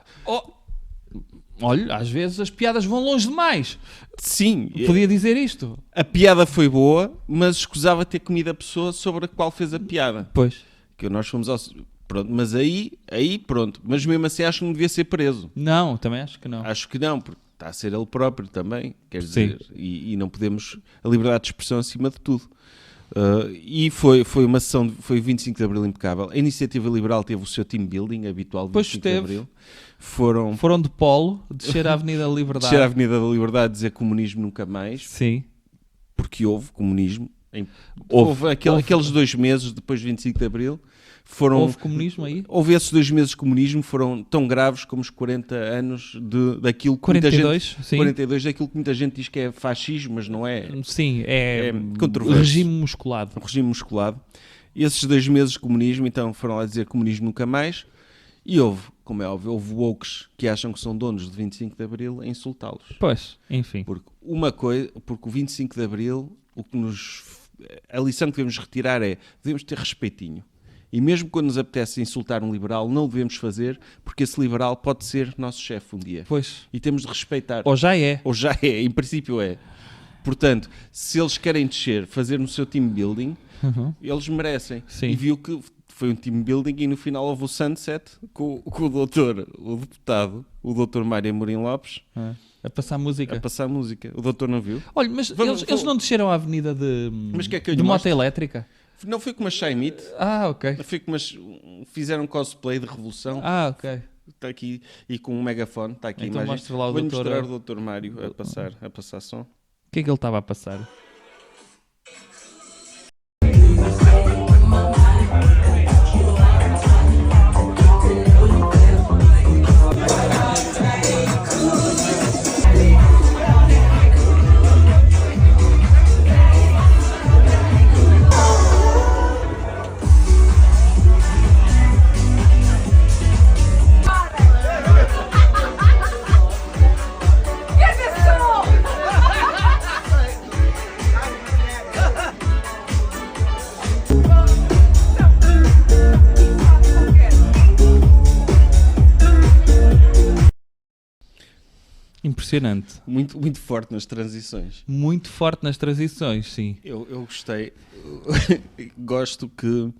Speaker 3: Olha, às vezes as piadas vão longe demais.
Speaker 2: Sim,
Speaker 3: Podia dizer isto.
Speaker 2: a piada foi boa, mas escusava ter comido a pessoa sobre a qual fez a piada.
Speaker 3: Pois.
Speaker 2: Que nós fomos ao... Pronto, mas aí pronto. Mas mesmo assim acho que não devia ser preso.
Speaker 3: Não, também acho que não.
Speaker 2: Acho que não, porque está a ser ele próprio também, quer
Speaker 3: Sim.
Speaker 2: dizer, e não podemos a liberdade de expressão acima de tudo. E foi uma sessão, foi 25 de Abril impecável. A Iniciativa Liberal teve o seu team building habitual de
Speaker 3: Pois
Speaker 2: 25
Speaker 3: teve.
Speaker 2: de Abril. Foram
Speaker 3: Foram de polo, descer a Avenida da Liberdade.
Speaker 2: descer a Avenida da Liberdade, dizer comunismo nunca mais,
Speaker 3: Sim.
Speaker 2: porque houve comunismo.
Speaker 3: Houve.
Speaker 2: Aqueles 2 meses depois de 25 de Abril foram...
Speaker 3: Houve comunismo aí?
Speaker 2: Houve esses 2 meses de comunismo, foram tão graves como os 40 anos daquilo que muita
Speaker 3: 42,
Speaker 2: gente...
Speaker 3: sim.
Speaker 2: 42, daquilo que muita gente diz que é fascismo, mas não é.
Speaker 3: Sim, é,
Speaker 2: controverso.
Speaker 3: regime musculado.
Speaker 2: Um regime musculado. E esses 2 meses de comunismo, então, foram lá dizer comunismo nunca mais. E houve, como é óbvio, houve wokes que acham que são donos de 25 de Abril a insultá-los.
Speaker 3: Pois, enfim.
Speaker 2: Porque o 25 de Abril, a lição que devemos retirar é, devemos ter respeitinho. E mesmo quando nos apetece insultar um liberal, não o devemos fazer, porque esse liberal pode ser nosso chefe um dia.
Speaker 3: Pois.
Speaker 2: E temos de respeitar.
Speaker 3: Ou já é.
Speaker 2: Ou já é, em princípio é. Portanto, se eles querem descer, fazer no seu team building, eles merecem.
Speaker 3: Sim.
Speaker 2: E viu que foi um team building e no final houve o sunset com o doutor, o deputado, o doutor Mário Amorim Lopes,
Speaker 3: A passar música.
Speaker 2: a passar música. O doutor não viu?
Speaker 3: Olha, mas eles não desceram à avenida de,
Speaker 2: Mas que é que eu
Speaker 3: de
Speaker 2: lhe
Speaker 3: moto
Speaker 2: mostro?
Speaker 3: elétrica?
Speaker 2: Não foi com uma Shaimite,
Speaker 3: Ah, ok.
Speaker 2: fizeram um cosplay de revolução.
Speaker 3: Ah, ok.
Speaker 2: Está aqui e com um megafone, está aqui a
Speaker 3: Então
Speaker 2: imagem.
Speaker 3: mostra lá o
Speaker 2: Vou
Speaker 3: doutor-
Speaker 2: mostrar o doutor Mário a passar som.
Speaker 3: O que é que ele estava a passar? impressionante.
Speaker 2: Muito, muito forte nas transições.
Speaker 3: Muito forte nas transições, sim.
Speaker 2: Eu gostei. Gosto que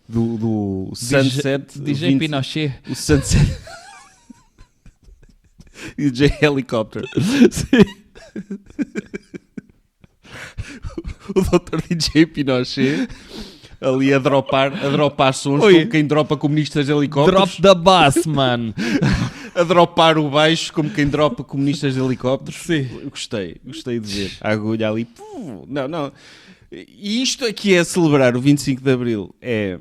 Speaker 2: do Sunset...
Speaker 3: DJ
Speaker 2: 20
Speaker 3: Pinochet.
Speaker 2: O Sunset... DJ Helicopter. O Dr. DJ Pinochet ali a dropar sons
Speaker 3: Oi.
Speaker 2: como quem dropa comunistas de helicópteros.
Speaker 3: Drop the bass, man.
Speaker 2: A dropar o baixo como quem dropa comunistas de helicópteros.
Speaker 3: Sim.
Speaker 2: Eu gostei de ver. A agulha ali. Não. E isto aqui é celebrar o 25 de Abril. É...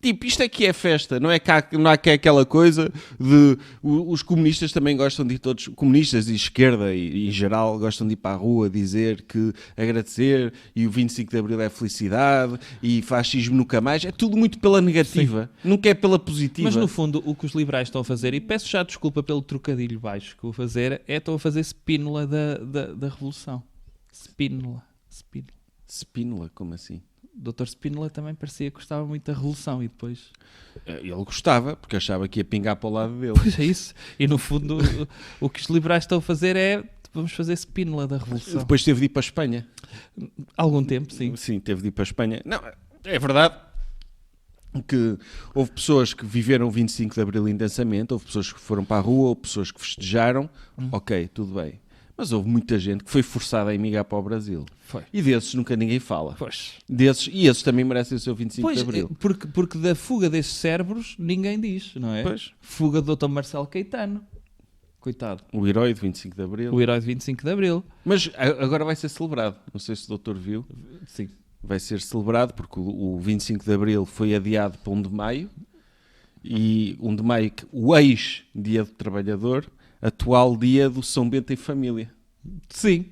Speaker 2: Tipo, isto aqui é festa, não é cá, não há cá aquela coisa de... Os comunistas também gostam de ir todos... Comunistas e esquerda, e em geral, gostam de ir para a rua dizer que agradecer e o 25 de Abril é felicidade e fascismo nunca mais. É tudo muito pela negativa, nunca é pela positiva.
Speaker 3: Mas no fundo, o que os liberais estão a fazer, e peço já desculpa pelo trocadilho baixo que vou fazer, estão a fazer spínola da Revolução. Spínola.
Speaker 2: Spínola, como assim?
Speaker 3: Dr. Spínola também parecia que gostava muito da Revolução e depois...
Speaker 2: Ele gostava, porque achava que ia pingar para o lado dele.
Speaker 3: Pois é isso. E no fundo, o que os liberais estão a fazer é... Vamos fazer Spínola da Revolução.
Speaker 2: Depois teve de ir para a Espanha.
Speaker 3: Algum tempo, sim.
Speaker 2: Sim, teve de ir para a Espanha. Não, é verdade que houve pessoas que viveram o 25 de Abril intensamente, houve pessoas que foram para a rua, houve pessoas que festejaram. Ok, tudo bem. Mas houve muita gente que foi forçada a emigrar para o Brasil.
Speaker 3: Foi.
Speaker 2: E desses nunca ninguém fala.
Speaker 3: Pois.
Speaker 2: E esses também merecem o seu 25
Speaker 3: Pois,
Speaker 2: de Abril.
Speaker 3: porque da fuga desses cérebros ninguém diz, não é?
Speaker 2: Pois.
Speaker 3: Fuga do Dr. Marcelo Caetano. Coitado.
Speaker 2: O herói de 25 de Abril.
Speaker 3: O herói de 25 de Abril.
Speaker 2: Mas agora vai ser celebrado. Não sei se o doutor viu.
Speaker 3: Sim.
Speaker 2: Vai ser celebrado porque o 25 de Abril foi adiado para 1 de Maio. E 1 de Maio, o ex-dia do trabalhador, atual dia do São Bento em Família.
Speaker 3: Sim.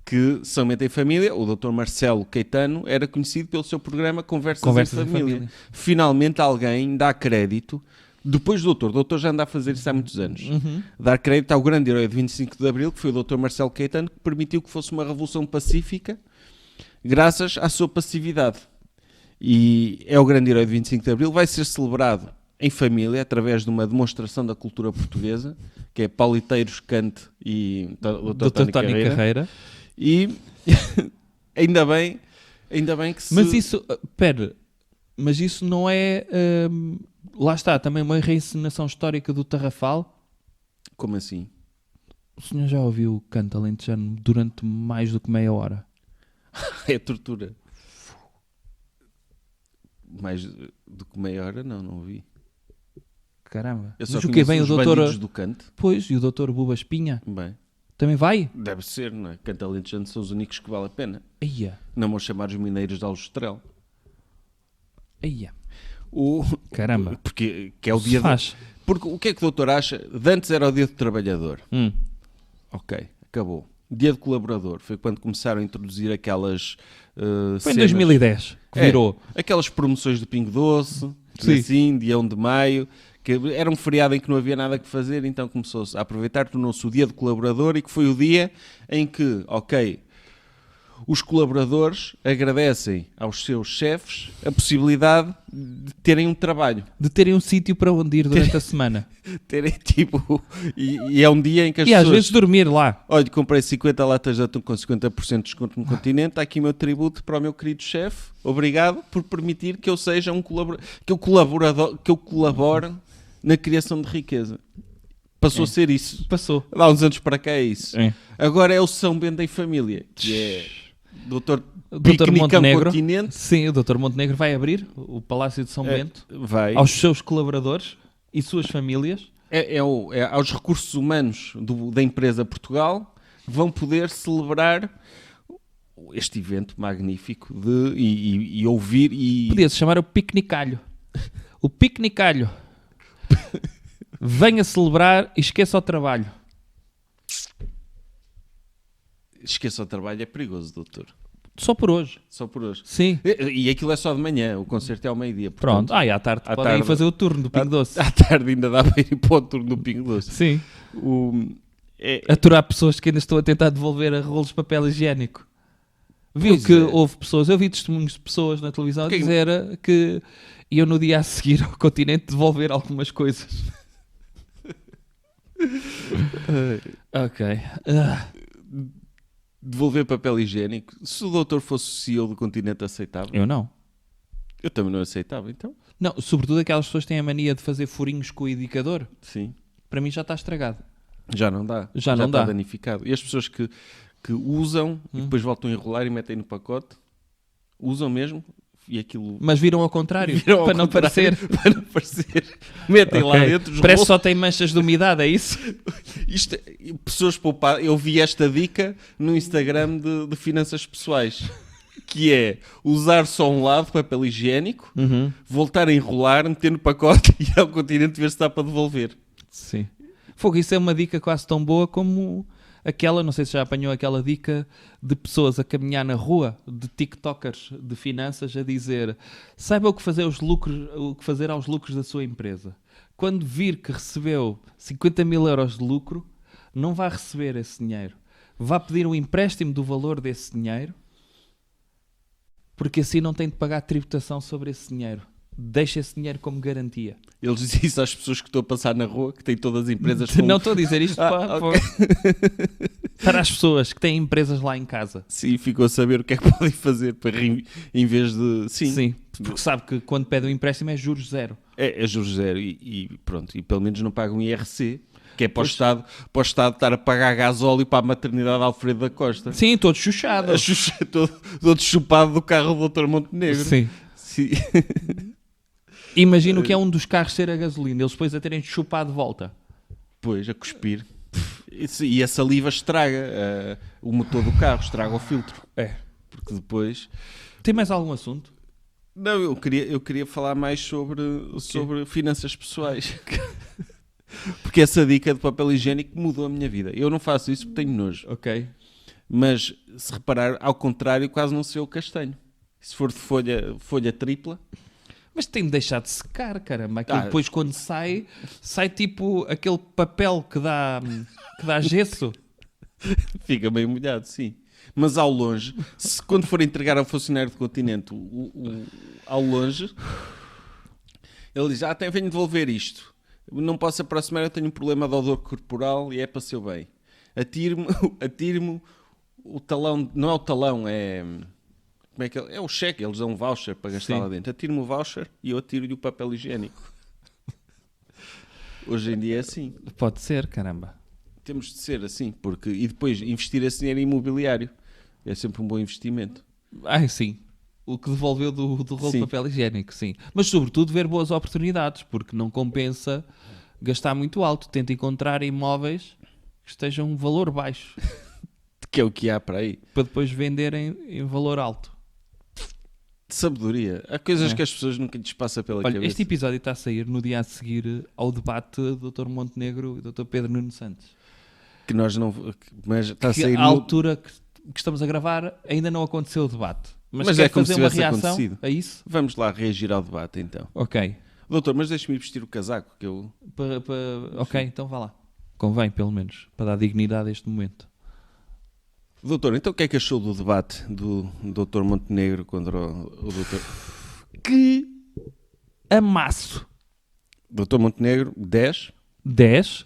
Speaker 2: Que São Bento em Família, o Dr. Marcelo Caetano, era conhecido pelo seu programa Conversas em Família. Finalmente alguém dá crédito, depois do doutor já anda a fazer isso há muitos anos, dar crédito ao grande herói de 25 de Abril, que foi o Dr. Marcelo Caetano, que permitiu que fosse uma revolução pacífica, graças à sua passividade. E é o grande herói de 25 de Abril, vai ser celebrado em família, através de uma demonstração da cultura portuguesa, que é Pauliteiros, Cante e Dr. Tony Carreira. E ainda bem que se...
Speaker 3: Mas isso, mas isso não é, lá está, também uma reencenação histórica do Tarrafal?
Speaker 2: Como assim?
Speaker 3: O senhor já ouviu o canto alentejano durante mais do que meia hora?
Speaker 2: É tortura. Mais do que meia hora? Não ouvi.
Speaker 3: Caramba.
Speaker 2: Eu só
Speaker 3: Mas o que vem o
Speaker 2: os
Speaker 3: doutor...
Speaker 2: bandidos do Cante.
Speaker 3: Pois, e o doutor Buba Espinha?
Speaker 2: Bem,
Speaker 3: Também vai?
Speaker 2: deve ser, não é? Cante alentejano são os únicos que vale a pena.
Speaker 3: Eia,
Speaker 2: Não vou chamar os mineiros de Aljustrel.
Speaker 3: eia.
Speaker 2: Caramba. Porque que é o
Speaker 3: Se
Speaker 2: dia...
Speaker 3: faz.
Speaker 2: Porque o que é que o doutor acha? De antes era o dia do trabalhador. Ok, acabou. Dia do colaborador. Foi quando começaram a introduzir aquelas
Speaker 3: Foi em
Speaker 2: cenas.
Speaker 3: 2010 que virou.
Speaker 2: Aquelas promoções do Pingo Doce,
Speaker 3: Sim.
Speaker 2: assim, dia 1 de maio, que era um feriado em que não havia nada que fazer, então começou-se a aproveitar, tornou-se o dia do colaborador e que foi o dia em que, ok, os colaboradores agradecem aos seus chefes a possibilidade de terem um trabalho.
Speaker 3: De terem um sítio para onde ir durante a semana.
Speaker 2: Terem tipo... E é um dia em que as
Speaker 3: E
Speaker 2: pessoas...
Speaker 3: às vezes dormir lá.
Speaker 2: Olha, comprei 50 latas de atum com 50% de desconto no Continente. Está aqui o meu tributo para o meu querido chefe. Obrigado por permitir que eu seja um colaborador, que eu colabore na criação de riqueza. Passou a ser isso.
Speaker 3: Passou.
Speaker 2: Há uns anos para cá é isso.
Speaker 3: É.
Speaker 2: Agora é o São Bento em Família, que é Dr.
Speaker 3: Dr. Montenegro.
Speaker 2: Continente.
Speaker 3: Sim, o Dr. Montenegro vai abrir o Palácio de São Bento
Speaker 2: Vai.
Speaker 3: aos seus colaboradores e suas famílias.
Speaker 2: Aos recursos humanos da empresa Portugal vão poder celebrar este evento magnífico e ouvir e...
Speaker 3: Podia-se chamar o Piquenicalho. O Piquenicalho. Venha celebrar e esqueça o trabalho.
Speaker 2: Esqueça o trabalho, é perigoso, doutor.
Speaker 3: Só por hoje.
Speaker 2: Só por hoje.
Speaker 3: Sim.
Speaker 2: E aquilo é só de manhã, o concerto é ao meio-dia.
Speaker 3: Pronto.
Speaker 2: portanto,
Speaker 3: E à tarde
Speaker 2: à
Speaker 3: podem ir
Speaker 2: tarde-
Speaker 3: fazer o turno do Pingo Doce.
Speaker 2: À tarde ainda dá para ir para o turno do Pingo Doce.
Speaker 3: Sim.
Speaker 2: É,
Speaker 3: Aturar pessoas que ainda estão a tentar devolver a rolos de papel higiênico. Viu
Speaker 2: Pois
Speaker 3: que
Speaker 2: é.
Speaker 3: houve pessoas, eu vi testemunhos de pessoas na televisão a
Speaker 2: Que-
Speaker 3: dizer que iam no dia a seguir ao Continente devolver algumas coisas. Ok.
Speaker 2: Devolver papel higiênico. Se o doutor fosse o CEO do Continente, aceitava?
Speaker 3: Eu não.
Speaker 2: Eu também não aceitava, então.
Speaker 3: Não, sobretudo aquelas pessoas que têm a mania de fazer furinhos com o indicador.
Speaker 2: Sim.
Speaker 3: Para mim já está estragado.
Speaker 2: Já não dá.
Speaker 3: Já não
Speaker 2: está
Speaker 3: dá.
Speaker 2: danificado. E as pessoas que usam e depois voltam a enrolar e metem no pacote, usam mesmo e aquilo...
Speaker 3: Mas viram ao contrário,
Speaker 2: Viram ao
Speaker 3: para não
Speaker 2: contrário,
Speaker 3: parecer.
Speaker 2: para não parecer. Metem lá
Speaker 3: Ok.
Speaker 2: dentro os
Speaker 3: Parece
Speaker 2: rolos.
Speaker 3: só tem manchas de umidade, é isso?
Speaker 2: Isto, pessoas poupadas. Eu vi esta dica no Instagram de finanças pessoais, que é usar só um lado, papel higiênico, voltar a enrolar, meter no pacote e ir ao Continente ver se dá para devolver.
Speaker 3: Sim. Fogo, isso é uma dica quase tão boa como aquela, não sei se já apanhou aquela dica de pessoas a caminhar na rua, de tiktokers de finanças, a dizer: saiba o que fazer aos lucros da sua empresa. Quando vir que recebeu 50 mil euros de lucro, não vai receber esse dinheiro. Vá pedir um empréstimo do valor desse dinheiro, porque assim não tem de pagar tributação sobre esse dinheiro. Deixa esse dinheiro como garantia.
Speaker 2: Eles dizem isso às pessoas que estão a passar na rua, que têm todas as empresas
Speaker 3: Não estou a dizer isto
Speaker 2: ok.
Speaker 3: para as pessoas que têm empresas lá em casa.
Speaker 2: Sim, ficou a saber o que é que podem fazer para em vez de...
Speaker 3: Sim, porque sabe que quando pede um empréstimo é juros zero.
Speaker 2: É juros zero e pronto. E pelo menos não pagam IRC, que é para o Estado estar a pagar gasóleo para a maternidade Alfredo da Costa.
Speaker 3: Sim, todo chuchado.
Speaker 2: Todo chupado do carro do Dr. Montenegro.
Speaker 3: Sim.
Speaker 2: Sim.
Speaker 3: Imagina o que é um dos carros ser a gasolina, eles depois a terem de chupar de volta.
Speaker 2: Pois, a cuspir. E a saliva estraga o motor do carro, estraga o filtro.
Speaker 3: É.
Speaker 2: Porque depois...
Speaker 3: Tem mais algum assunto?
Speaker 2: Não, eu queria falar mais sobre finanças pessoais. Porque essa dica de papel higiênico mudou a minha vida. Eu não faço isso porque tenho nojo.
Speaker 3: Ok.
Speaker 2: Mas, se reparar, ao contrário, quase não sei o castanho. Se for de folha tripla...
Speaker 3: Mas tem de deixar de secar, caramba. Aquilo
Speaker 2: Ah.
Speaker 3: depois quando sai tipo aquele papel que dá gesso.
Speaker 2: Fica meio molhado, sim. Mas ao longe, quando for entregar ao funcionário do Continente, ao longe, ele diz: venho devolver isto. Não posso aproximar, eu tenho um problema de odor corporal e é para seu bem. Atire-me o talão, não é o talão, é... Como é que é o cheque, eles dão um voucher para gastar
Speaker 3: Sim.
Speaker 2: lá dentro. Atire-me o voucher e eu atiro-lhe o papel higiênico. Hoje em dia é assim.
Speaker 3: Pode ser, caramba.
Speaker 2: Temos de ser assim, porque e depois investir esse dinheiro em imobiliário é sempre um bom investimento.
Speaker 3: Sim. O que devolveu do rolo de
Speaker 2: Sim.
Speaker 3: papel higiênico, sim. Mas sobretudo ver boas oportunidades, porque não compensa gastar muito alto. Tenta encontrar imóveis que estejam um valor baixo,
Speaker 2: Que é o que há para aí.
Speaker 3: para depois venderem em valor alto.
Speaker 2: De sabedoria. Há coisas
Speaker 3: É.
Speaker 2: que as pessoas nunca lhes passa pela
Speaker 3: Olha,
Speaker 2: cabeça.
Speaker 3: este episódio está a sair no dia a seguir ao debate do Dr. Montenegro e do Dr. Pedro Nuno Santos.
Speaker 2: Que nós não... Mas está a
Speaker 3: Que
Speaker 2: sair
Speaker 3: à altura que estamos a gravar ainda não aconteceu o debate. Mas
Speaker 2: Mas
Speaker 3: quer
Speaker 2: é como
Speaker 3: fazer
Speaker 2: se
Speaker 3: uma
Speaker 2: tivesse
Speaker 3: reação
Speaker 2: acontecido.
Speaker 3: a isso?
Speaker 2: Vamos lá reagir ao debate, então.
Speaker 3: Ok.
Speaker 2: Doutor, mas deixe-me ir vestir o casaco, que eu...
Speaker 3: Ok, então vá lá. Convém, pelo menos, para dar dignidade a este momento.
Speaker 2: Doutor, então o que é que achou do debate do Dr. Montenegro contra o Dr.
Speaker 3: Que amasso!
Speaker 2: Dr. Montenegro, 10?
Speaker 3: 10.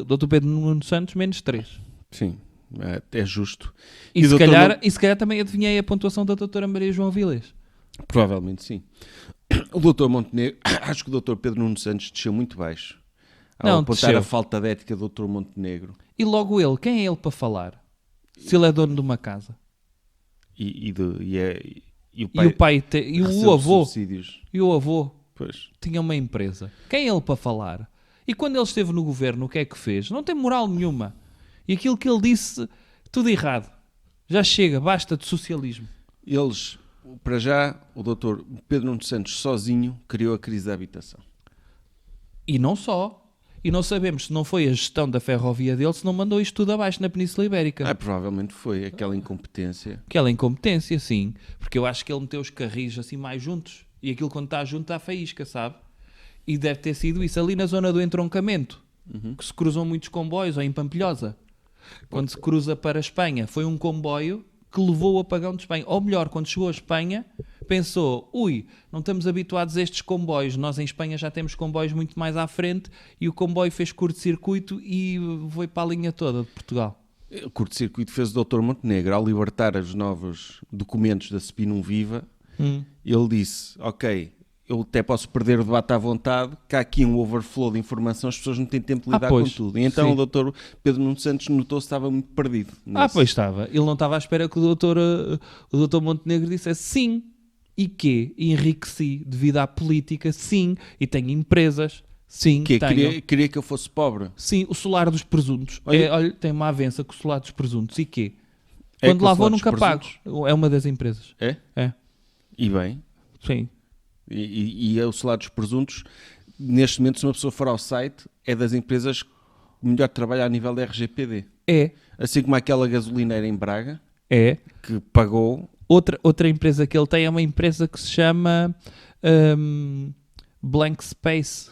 Speaker 3: Dr. Pedro Nuno Santos, menos 3.
Speaker 2: Sim, é justo.
Speaker 3: E, se
Speaker 2: Dr.
Speaker 3: calhar também adivinhei a pontuação da doutora Maria João Vilés.
Speaker 2: Provavelmente sim. O Dr. Montenegro, acho que o Dr. Pedro Nuno Santos desceu muito baixo. Ao
Speaker 3: Não,
Speaker 2: apontar
Speaker 3: desceu.
Speaker 2: a falta de ética do Dr. Montenegro.
Speaker 3: E logo ele, quem é ele para falar? Se ele é dono de uma casa.
Speaker 2: E o
Speaker 3: E
Speaker 2: pai,
Speaker 3: o pai, e
Speaker 2: recebe
Speaker 3: o avô,
Speaker 2: subsídios.
Speaker 3: e o avô
Speaker 2: Pois.
Speaker 3: tinha uma empresa. Quem é ele para falar? E quando ele esteve no governo, o que é que fez? Não tem moral nenhuma. E aquilo que ele disse, tudo errado. Já chega, basta de socialismo.
Speaker 2: Eles, para já, o Dr. Pedro Nuno Santos sozinho criou a crise da habitação.
Speaker 3: E não só. E não sabemos se não foi a gestão da ferrovia dele, se não mandou isto tudo abaixo na Península Ibérica.
Speaker 2: Provavelmente foi aquela incompetência.
Speaker 3: Aquela incompetência, sim. Porque eu acho que ele meteu os carris assim mais juntos. E aquilo quando está junto está faísca, sabe? E deve ter sido isso ali na zona do entroncamento. Que se cruzam muitos comboios, ou em Pampilhosa. Quando se cruza para a Espanha, foi um comboio que levou o apagão de Espanha. Ou melhor, quando chegou a Espanha, pensou, não estamos habituados a estes comboios, nós em Espanha já temos comboios muito mais à frente, e o comboio fez curto-circuito e foi para a linha toda de Portugal.
Speaker 2: O curto-circuito fez o Dr. Montenegro ao libertar os novos documentos da Spinum Viva. Ele disse, ok, eu até posso perder o debate à vontade, que há aqui um overflow de informação, as pessoas não têm tempo de lidar
Speaker 3: pois,
Speaker 2: com tudo. E então
Speaker 3: sim.
Speaker 2: o Dr. Pedro Nuno Santos notou-se que estava muito perdido.
Speaker 3: Pois estava. Ele não estava à espera que o doutor Montenegro dissesse sim. E quê? Enriqueci devido à política, sim. E tenho empresas, sim.
Speaker 2: Queria que eu fosse pobre.
Speaker 3: Sim, o solar dos presuntos. Olha, tem uma avença com o solar dos presuntos. E quê?
Speaker 2: É
Speaker 3: Quando
Speaker 2: com o
Speaker 3: lá vou
Speaker 2: solar dos
Speaker 3: nunca pago.
Speaker 2: presuntos?
Speaker 3: É uma das empresas.
Speaker 2: É?
Speaker 3: É.
Speaker 2: E bem.
Speaker 3: Sim.
Speaker 2: E o salário dos presuntos, neste momento, se uma pessoa for ao site, é das empresas que melhor trabalha a nível da RGPD.
Speaker 3: É.
Speaker 2: Assim como aquela gasolineira em Braga,
Speaker 3: É.
Speaker 2: que pagou...
Speaker 3: Outra empresa que ele tem é uma empresa que se chama Blank Space,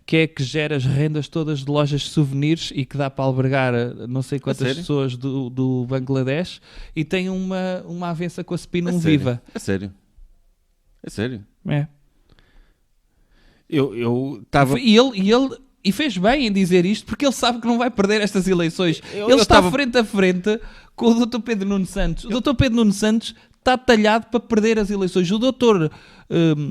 Speaker 3: que é que gera as rendas todas de lojas de souvenirs e que dá para albergar não sei quantas pessoas do Bangladesh, e tem uma avença com a Spinum Viva.
Speaker 2: É sério? É sério?
Speaker 3: É.
Speaker 2: Eu estava...
Speaker 3: E fez bem em dizer isto, porque ele sabe que não vai perder estas eleições. Ele está
Speaker 2: estava...
Speaker 3: frente a frente com o Dr. Pedro Nuno Santos. O Dr. Pedro Nuno Santos está talhado para perder as eleições. O Dr.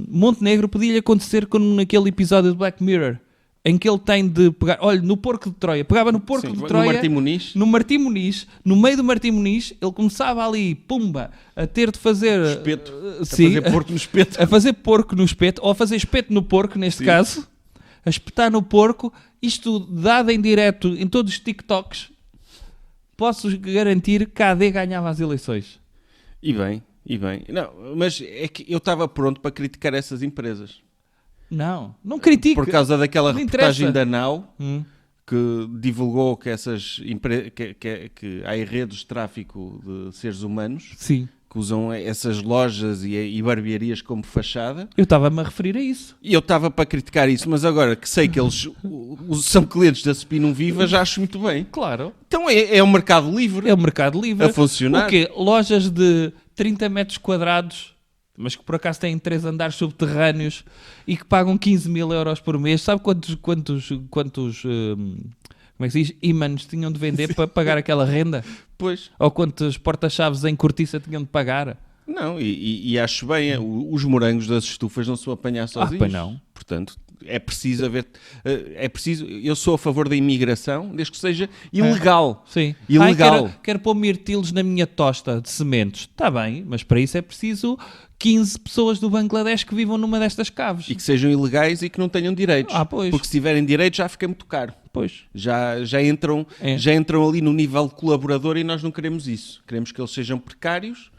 Speaker 3: Montenegro podia-lhe acontecer como naquele episódio de Black Mirror, em que ele tem de pegar... Olha, no porco de Troia. Pegava no porco de Troia... No Martim Muniz. No meio do Martim Muniz, ele começava ali, pumba, a ter de fazer...
Speaker 2: Espeto.
Speaker 3: Sim,
Speaker 2: a fazer porco no espeto.
Speaker 3: A fazer porco no espeto, ou a fazer espeto no porco, neste caso. A espetar no porco. Isto dado em direto em todos os TikToks. Posso garantir que a AD ganhava as eleições.
Speaker 2: E bem. Não, mas é que eu estava pronto para criticar essas empresas.
Speaker 3: Não critico.
Speaker 2: Por causa daquela reportagem
Speaker 3: interessa.
Speaker 2: da NAU, que divulgou que essas que há redes de tráfico de seres humanos,
Speaker 3: sim,
Speaker 2: que usam essas lojas e barbearias como fachada.
Speaker 3: Eu estava-me a referir a isso.
Speaker 2: E eu estava para criticar isso, mas agora que sei que eles são clientes da Spinum Viva, já acho muito bem.
Speaker 3: Claro.
Speaker 2: Então é um mercado livre.
Speaker 3: É o mercado livre.
Speaker 2: A funcionar.
Speaker 3: O quê? Lojas de 30 metros quadrados, mas que por acaso têm 3 andares subterrâneos e que pagam 15 mil euros por mês. Sabe quantos como é que se diz? Ímãs tinham de vender para pagar aquela renda?
Speaker 2: Pois.
Speaker 3: Ou quantos porta-chaves em cortiça tinham de pagar?
Speaker 2: Não, e acho bem, os morangos das estufas não se vão apanhar sozinhos.
Speaker 3: Pois não.
Speaker 2: Portanto, é preciso haver... eu sou a favor da imigração, desde que seja ilegal.
Speaker 3: Sim.
Speaker 2: Ilegal.
Speaker 3: Quero pôr mirtilos na minha tosta de sementes. Está bem, mas para isso é preciso 15 pessoas do Bangladesh que vivam numa destas caves.
Speaker 2: E que sejam ilegais e que não tenham direitos.
Speaker 3: Pois.
Speaker 2: Porque se tiverem direitos já fica muito caro.
Speaker 3: Pois.
Speaker 2: Já entram ali no nível colaborador e nós não queremos isso. Queremos que eles sejam precários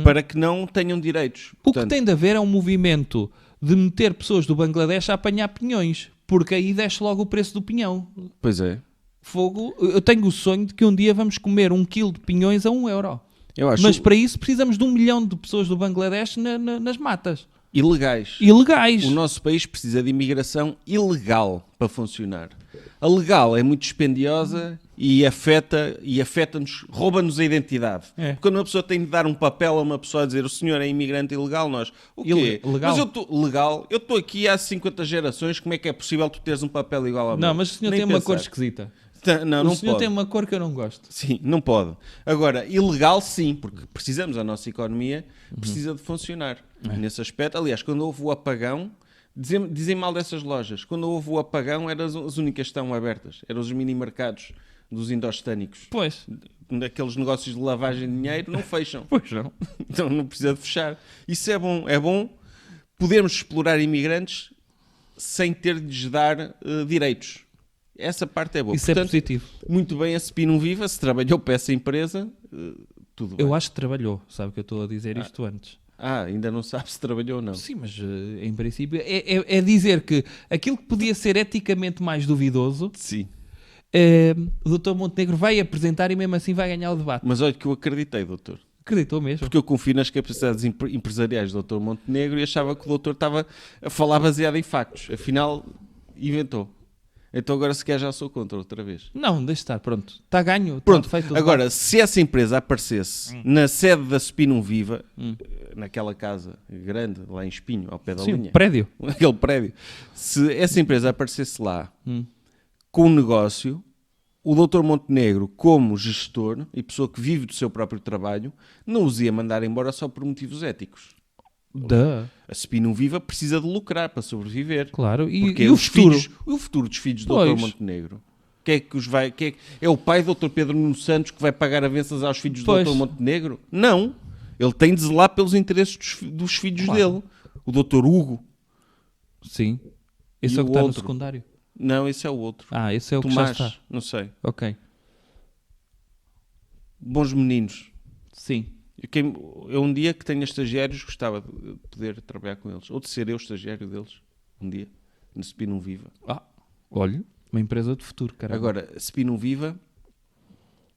Speaker 2: para que não tenham direitos.
Speaker 3: Portanto, o que tem de haver é um movimento de meter pessoas do Bangladesh a apanhar pinhões, porque aí desce logo o preço do pinhão.
Speaker 2: Pois é.
Speaker 3: Fogo. Eu tenho o sonho de que um dia vamos comer 1 quilo de pinhões a 1 euro. Mas para isso precisamos de 1 milhão de pessoas do Bangladesh nas matas.
Speaker 2: Ilegais. O nosso país precisa de imigração ilegal para funcionar. A legal é muito dispendiosa e afeta-nos, rouba-nos a identidade. Quando uma pessoa tem de dar um papel a uma pessoa a dizer o senhor é imigrante ilegal, nós, o quê?
Speaker 3: Legal.
Speaker 2: Mas eu estou aqui há 50 gerações, como é que é possível tu teres um papel igual ao meu?
Speaker 3: Não, mas o senhor tem uma cor esquisita.
Speaker 2: Não
Speaker 3: o senhor
Speaker 2: pode.
Speaker 3: tem uma cor que eu não gosto.
Speaker 2: Sim, não pode. Agora, ilegal sim, porque precisamos, a nossa economia precisa de funcionar nesse aspecto. Aliás, quando houve o apagão, dizem mal dessas lojas, quando houve o apagão eram as únicas que estão abertas, eram os mini-mercados dos indostânicos.
Speaker 3: Pois.
Speaker 2: Daqueles negócios de lavagem de dinheiro não fecham.
Speaker 3: Pois não.
Speaker 2: Então não precisa de fechar. Isso é bom podermos explorar imigrantes sem ter de lhes dar direitos. Essa parte é boa.
Speaker 3: Isso
Speaker 2: portanto,
Speaker 3: é positivo.
Speaker 2: Muito bem, a Spinum Viva, se trabalhou para essa empresa, tudo bem.
Speaker 3: Eu acho que trabalhou, sabe que eu estou a dizer isto antes.
Speaker 2: Ainda não sabe se trabalhou ou não.
Speaker 3: Sim, mas em princípio é dizer que aquilo que podia ser eticamente mais duvidoso,
Speaker 2: sim.
Speaker 3: O Dr. Montenegro vai apresentar e mesmo assim vai ganhar o debate.
Speaker 2: Mas olha que eu acreditei, doutor.
Speaker 3: Acreditou mesmo?
Speaker 2: Porque eu confio nas capacidades empresariais do Dr. Montenegro e achava que o doutor estava a falar baseado em factos. Afinal, inventou. Então agora se quer já sou contra outra vez.
Speaker 3: Não, deixa estar, pronto. Está ganho. Está
Speaker 2: Pronto,
Speaker 3: feito o
Speaker 2: agora,
Speaker 3: debate.
Speaker 2: se essa empresa aparecesse na sede da Spinum Viva, naquela casa grande, lá em Espinho, ao pé da
Speaker 3: Sim,
Speaker 2: linha,
Speaker 3: prédio.
Speaker 2: aquele prédio, se essa empresa aparecesse lá com um negócio, o Dr. Montenegro, como gestor e pessoa que vive do seu próprio trabalho, não os ia mandar embora só por motivos éticos. A Spinum Viva precisa de lucrar para sobreviver.
Speaker 3: Claro.
Speaker 2: Porque
Speaker 3: E
Speaker 2: é
Speaker 3: o
Speaker 2: os
Speaker 3: futuro?
Speaker 2: filhos, o futuro dos filhos do
Speaker 3: Pois.
Speaker 2: Dr. Montenegro. Quem é que os vai? É o pai do Dr. Pedro Nuno Santos que vai pagar avanças aos filhos
Speaker 3: Pois.
Speaker 2: do Dr. Montenegro? Não. Ele tem de zelar pelos interesses dos filhos dele. O Dr. Hugo.
Speaker 3: Sim. Esse
Speaker 2: E
Speaker 3: é o que
Speaker 2: o
Speaker 3: está no
Speaker 2: outro?
Speaker 3: secundário.
Speaker 2: Não, esse é o outro.
Speaker 3: Ah, esse é o
Speaker 2: Tomás.
Speaker 3: que já está.
Speaker 2: Não sei.
Speaker 3: Ok.
Speaker 2: Bons meninos.
Speaker 3: Sim.
Speaker 2: Eu um dia que tenho estagiários gostava de poder trabalhar com eles. Ou de ser eu estagiário deles. Um dia. No Spinum Viva.
Speaker 3: Ah, olha, uma empresa de futuro, caramba.
Speaker 2: Agora, Spinum Viva,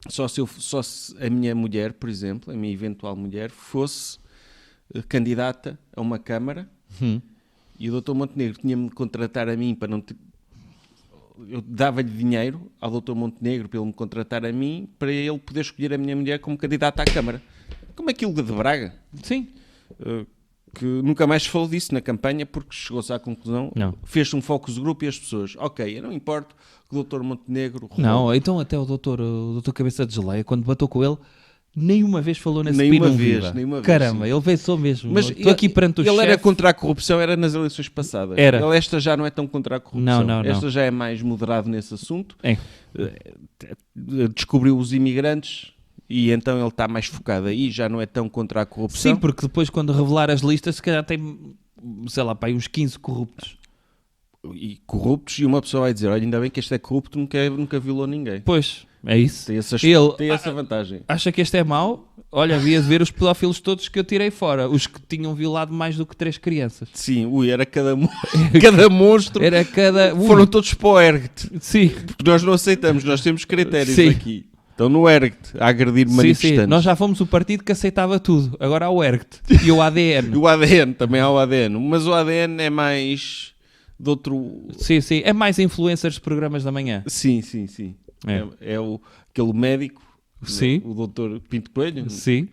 Speaker 2: só se a minha mulher, por exemplo, a minha eventual mulher, fosse candidata a uma Câmara e o Dr. Montenegro tinha-me de contratar a mim para não ter... Eu dava-lhe dinheiro ao Dr. Montenegro para ele me contratar a mim para ele poder escolher a minha mulher como candidata à Câmara. Como aquilo de Braga,
Speaker 3: Sim.
Speaker 2: que nunca mais se falou disso na campanha porque chegou-se à conclusão,
Speaker 3: Não.
Speaker 2: fez-se um focus group e as pessoas, ok, eu não importo que o Dr. Montenegro
Speaker 3: Não, então até o doutor Cabeça de Geleia, quando bateu com ele, nenhuma vez falou na
Speaker 2: Nenhuma
Speaker 3: Spinum
Speaker 2: vez,
Speaker 3: Viva.
Speaker 2: nenhuma vez,
Speaker 3: Caramba,
Speaker 2: sim.
Speaker 3: ele veio só mesmo.
Speaker 2: Mas
Speaker 3: Estou aqui perante o
Speaker 2: ele era
Speaker 3: chefe.
Speaker 2: contra a corrupção, era nas eleições passadas.
Speaker 3: Era.
Speaker 2: Ele, esta já não é tão contra a corrupção.
Speaker 3: Não.
Speaker 2: Esta já é mais moderado nesse assunto.
Speaker 3: É.
Speaker 2: Descobriu os imigrantes e então ele está mais focado aí, já não é tão contra a corrupção.
Speaker 3: Sim, porque depois quando revelar as listas, se calhar tem, sei lá, pá, aí uns 15 corruptos.
Speaker 2: E corruptos, e uma pessoa vai dizer, olha, ainda bem que este é corrupto, nunca violou ninguém.
Speaker 3: Pois, é isso.
Speaker 2: Tem essa vantagem.
Speaker 3: Acha que este é mau? Olha, havia de ver os pedófilos todos que eu tirei fora. Os que tinham violado mais do que 3 crianças.
Speaker 2: Sim, era cada monstro.
Speaker 3: Era cada...
Speaker 2: Foram todos para o ERGT.
Speaker 3: Sim.
Speaker 2: Porque nós não aceitamos, nós temos critérios
Speaker 3: Sim.
Speaker 2: aqui. Estão no ERGT a agredir manifestantes.
Speaker 3: Sim, nós já fomos o partido que aceitava tudo. Agora há o ERGT e o ADN.
Speaker 2: E o ADN, também há o ADN. Mas o ADN é mais de outro...
Speaker 3: Sim, é mais influencers de programas da manhã.
Speaker 2: Sim.
Speaker 3: É.
Speaker 2: Aquele médico,
Speaker 3: Sim.
Speaker 2: o doutor Pinto Coelho,
Speaker 3: Sim.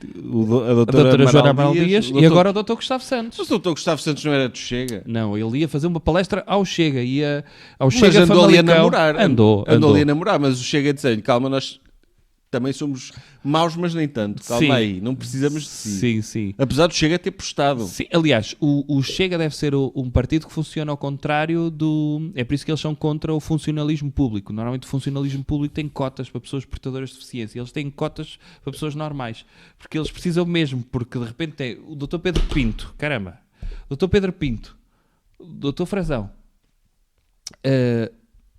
Speaker 2: a
Speaker 3: A
Speaker 2: doutora
Speaker 3: doutora Joana Amaral
Speaker 2: Amaral
Speaker 3: Dias
Speaker 2: o
Speaker 3: e agora o doutor Gustavo Santos.
Speaker 2: Mas o doutor Gustavo Santos não era do Chega?
Speaker 3: Não, ele ia fazer uma palestra ao Chega. Ia ao
Speaker 2: Mas
Speaker 3: Chega
Speaker 2: andou ali a
Speaker 3: Famalicão.
Speaker 2: namorar.
Speaker 3: Andou.
Speaker 2: ali a namorar, mas o Chega disse-lhe, calma, nós também somos maus, mas nem tanto. Calma
Speaker 3: Sim.
Speaker 2: aí, não precisamos de si.
Speaker 3: Sim.
Speaker 2: Apesar do Chega ter postado.
Speaker 3: Sim, aliás, o Chega deve ser um partido que funciona ao contrário do... É por isso que eles são contra o funcionalismo público. Normalmente o funcionalismo público tem cotas para pessoas portadoras de deficiência. Eles têm cotas para pessoas normais. Porque eles precisam mesmo, porque de repente tem o Dr. Pedro Pinto, caramba, Dr. Pedro Pinto, Dr. Frazão.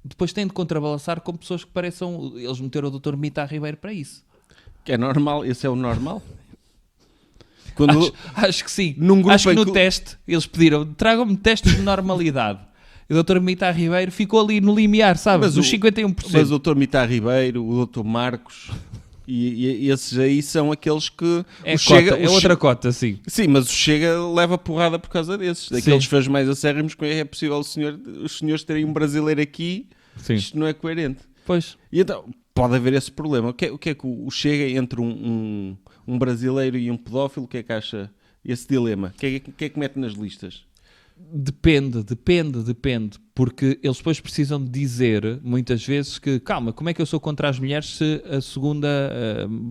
Speaker 3: Depois têm de contrabalançar com pessoas que pareçam... Eles meteram o Dr. Mita Ribeiro para isso.
Speaker 2: Que é normal, esse é o normal.
Speaker 3: Acho que sim.
Speaker 2: Num grupo
Speaker 3: Acho que
Speaker 2: em
Speaker 3: no
Speaker 2: que-
Speaker 3: teste eles pediram, tragam-me testes de normalidade. E o Dr. Mita Ribeiro ficou ali no limiar, sabe?
Speaker 2: Mas
Speaker 3: Dos
Speaker 2: o-
Speaker 3: 51%.
Speaker 2: Mas o Dr. Mita Ribeiro, o Dr. Marcos, e esses aí são aqueles que
Speaker 3: é,
Speaker 2: o Chega,
Speaker 3: cota, é outra cota, sim.
Speaker 2: Sim, mas o Chega leva porrada por causa desses. Daqueles
Speaker 3: Sim.
Speaker 2: fãs mais acérrimos que é possível os senhores terem um brasileiro aqui.
Speaker 3: Sim.
Speaker 2: Isto não é coerente.
Speaker 3: Pois.
Speaker 2: E então, pode haver esse problema. O que é que o Chega entre um brasileiro e um pedófilo, o que é que acha esse dilema? O que é que mete nas listas?
Speaker 3: Depende. Porque eles depois precisam de dizer, muitas vezes, que calma, como é que eu sou contra as mulheres se a segunda